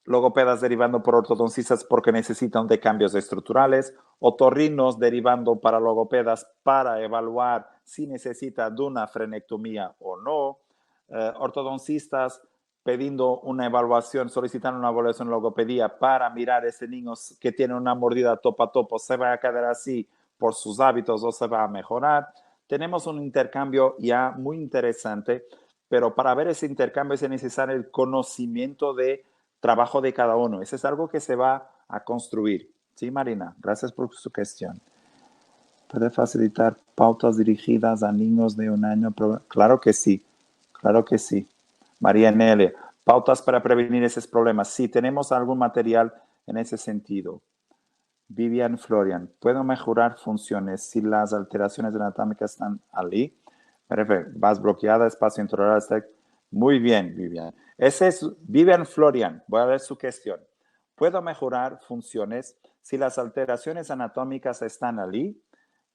logopedas derivando por ortodoncistas porque necesitan de cambios estructurales, otorrinos derivando para logopedas para evaluar si necesita de una frenectomía o no, ortodoncistas pidiendo una evaluación, solicitando una evaluación en logopedía para mirar a ese niño que tiene una mordida topo a topo, se va a quedar así por sus hábitos o se va a mejorar. Tenemos un intercambio ya muy interesante, pero para ver ese intercambio es necesario el conocimiento de trabajo de cada uno. Eso es algo que se va a construir. Sí, Marina, gracias por su cuestión. ¿Puede facilitar pautas dirigidas a niños de 1 año? Claro que sí, claro que sí. María Nele, pautas para prevenir esos problemas. Sí, tenemos algún material en ese sentido. Vivian Florian, ¿puedo mejorar funciones si las alteraciones anatómicas están allí? Perfecto, vas bloqueada, espacio intolerable. Muy bien, Vivian. Ese es Vivian Florian. Voy a ver su cuestión. ¿Puedo mejorar funciones si las alteraciones anatómicas están allí?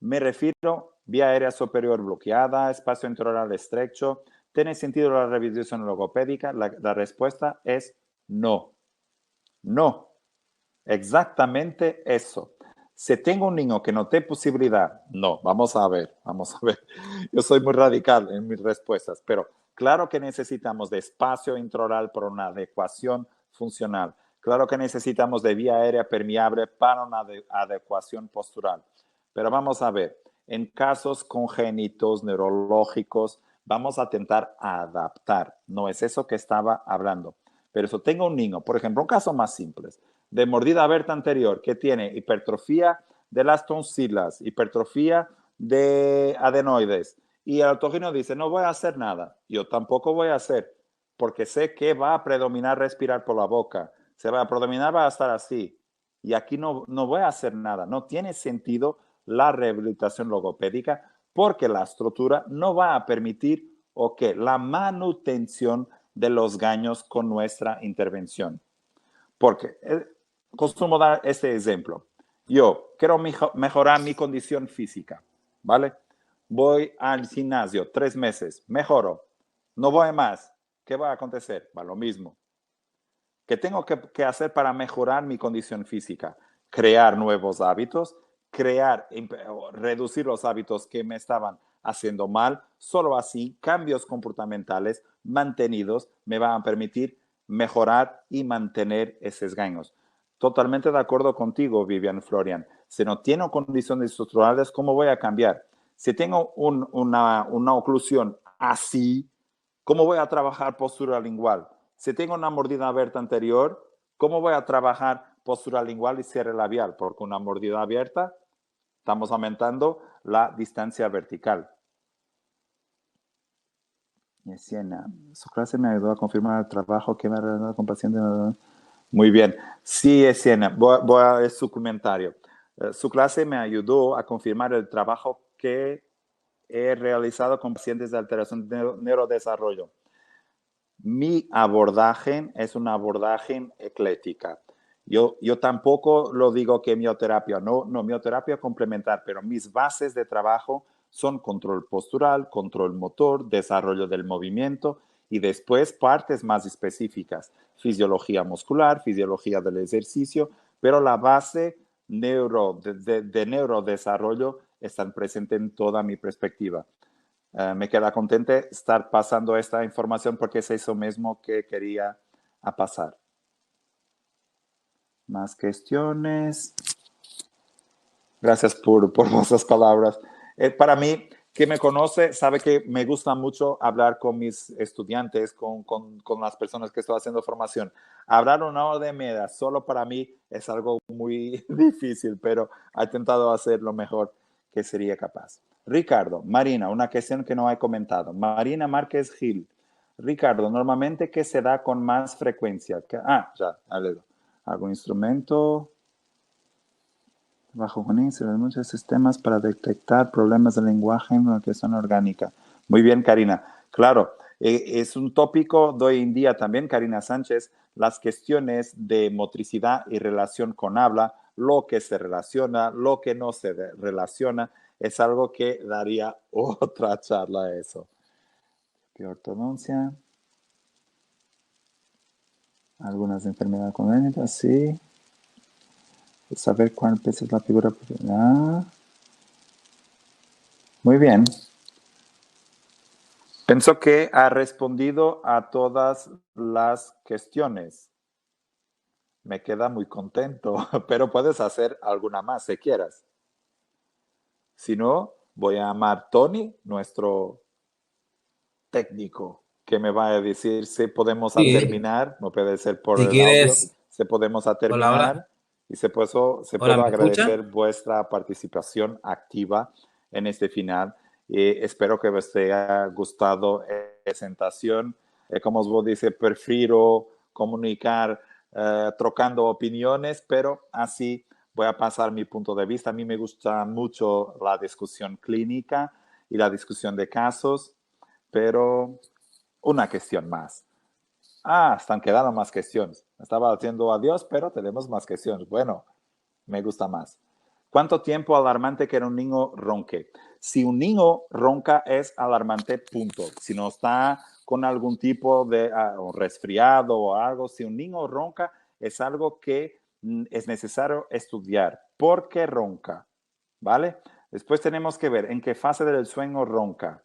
Me refiero vía aérea superior bloqueada, espacio intolerable estrecho. ¿Tiene sentido la revisión logopédica? La respuesta es no. No. Exactamente eso. Si tengo un niño que no tiene posibilidad, no, vamos a ver. Yo soy muy radical en mis respuestas, pero claro que necesitamos de espacio intraoral para una adecuación funcional. Claro que necesitamos de vía aérea permeable para una adecuación postural. Pero vamos a ver, En casos congénitos, neurológicos, vamos a intentar adaptar. No es eso que estaba hablando. Pero si tengo un niño, por ejemplo, un caso más simple, de mordida abierta anterior, que tiene hipertrofia de las tonsilas, hipertrofia de adenoides, y el otorrino dice, no voy a hacer nada. Yo tampoco voy a hacer, porque sé que va a predominar respirar por la boca. Se va a predominar, va a estar así. Y aquí no voy a hacer nada. No tiene sentido la rehabilitación logopédica porque la estructura no va a permitir la manutención de los daños con nuestra intervención. Porque costumo dar este ejemplo. Yo quiero mejorar mi condición física, ¿vale? Voy al gimnasio 3 meses, mejoro, no voy más. ¿Qué va a acontecer? Va lo mismo. ¿Qué tengo que hacer para mejorar mi condición física? Crear nuevos hábitos, reducir los hábitos que me estaban haciendo mal. Solo así, cambios comportamentales mantenidos me van a permitir mejorar y mantener esos daños. Totalmente de acuerdo contigo, Vivian Florian. Si no tengo condiciones estructurales, ¿cómo voy a cambiar? Si tengo una oclusión así, ¿cómo voy a trabajar postura lingual? Si tengo una mordida abierta anterior, ¿cómo voy a trabajar postura lingual y cierre labial? Porque una mordida abierta, estamos aumentando la distancia vertical. Siena, su clase me ayudó a confirmar el trabajo que me ha realizado con pacientes. Muy bien. Sí, Siena, voy a ver su comentario. Su clase me ayudó a confirmar el trabajo que he realizado con pacientes de alteración de neurodesarrollo. Mi abordaje es una abordaje ecléctica. Yo tampoco lo digo que mioterapia, no, mioterapia complementar, pero mis bases de trabajo son control postural, control motor, desarrollo del movimiento y después partes más específicas, fisiología muscular, fisiología del ejercicio, pero la base de neurodesarrollo están presente en toda mi perspectiva. Me queda contente estar pasando esta información porque es eso mismo que quería pasar. Más cuestiones. Gracias por vuestras palabras. Para mí, que me conoce, sabe que me gusta mucho hablar con mis estudiantes, con las personas que estoy haciendo formación. Hablar una hora de media solo para mí es algo muy difícil, pero he intentado hacer lo mejor que sería capaz. Ricardo, Marina, una cuestión que no he comentado. Marina Márquez Gil. Ricardo, normalmente, ¿qué se da con más frecuencia? ¿Algún instrumento? Bajo se ven muchos sistemas para detectar problemas de lenguaje en la cuestión orgánica. Muy bien, Karina. Claro, es un tópico de hoy en día también, Karina Sánchez, las cuestiones de motricidad y relación con habla, lo que se relaciona, lo que no se relaciona, es algo que daría otra charla a eso. Ortodoncia. Algunas enfermedades congénitas, sí. Saber cuál es la figura. Muy bien. Pienso que ha respondido a todas las cuestiones. Me queda muy contento, pero puedes hacer alguna más si quieras. Si no, voy a llamar a Tony, nuestro técnico, que me va a decir si podemos terminar. No puede ser por Si el audio. quieres, Si podemos hola, terminar. Y se puedo hola, ¿me agradecer escuchan? vuestra participación activa en este final. Espero que os haya gustado la presentación. Como os dice, prefiero comunicar trocando opiniones, pero así voy a pasar mi punto de vista. A mí me gusta mucho la discusión clínica y la discusión de casos, pero una cuestión más. Están quedando más cuestiones. Estaba haciendo adiós, pero tenemos más cuestiones. Bueno, me gusta más. ¿Cuánto tiempo alarmante que un niño ronque? Si un niño ronca es alarmante, punto. Si no está con algún tipo de resfriado o algo, si un niño ronca es algo que es necesario estudiar. ¿Por qué ronca? ¿Vale? Después tenemos que ver en qué fase del sueño ronca.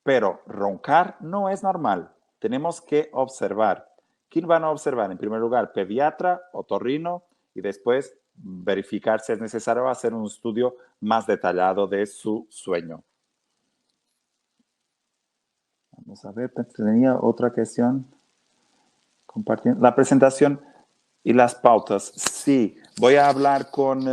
Pero roncar no es normal. Tenemos que observar. ¿Quién van a observar? En primer lugar, pediatra, otorrino y después verificar si es necesario hacer un estudio más detallado de su sueño. Vamos a ver, tenía otra cuestión. Compartiendo la presentación y las pautas. Sí, voy a hablar con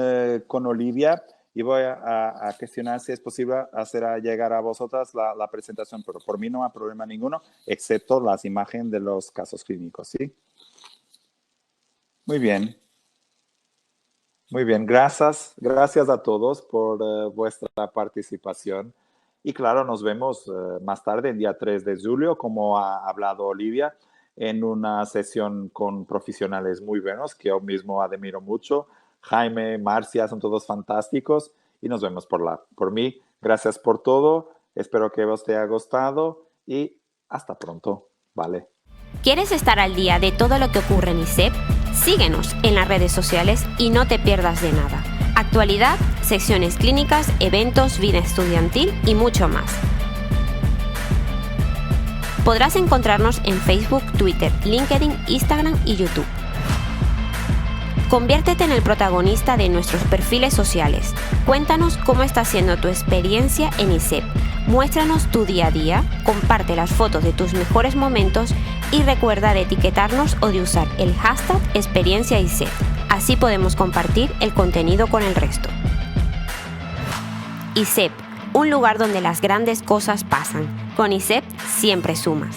Olivia y voy a cuestionar si es posible hacer llegar a vosotras la presentación, pero por mí no hay problema ninguno, excepto las imágenes de los casos clínicos, ¿sí? Muy bien. Muy bien, gracias a todos por vuestra participación. Y claro, nos vemos más tarde, el día 3 de julio, como ha hablado Olivia, en una sesión con profesionales muy buenos, que yo mismo admiro mucho. Jaime, Marcia, son todos fantásticos. Y nos vemos por mí. Gracias por todo. Espero que os haya gustado y hasta pronto. Vale. ¿Quieres estar al día de todo lo que ocurre en ISEP? Síguenos en las redes sociales y no te pierdas de nada. Actualidad, secciones clínicas, eventos, vida estudiantil y mucho más. Podrás encontrarnos en Facebook, Twitter, LinkedIn, Instagram y YouTube. Conviértete en el protagonista de nuestros perfiles sociales. Cuéntanos cómo está siendo tu experiencia en ISEP. Muéstranos tu día a día, comparte las fotos de tus mejores momentos y recuerda de etiquetarnos o de usar el hashtag #ExperienciaISEP. Así podemos compartir el contenido con el resto. ISEP, un lugar donde las grandes cosas pasan. Con ISEP siempre sumas.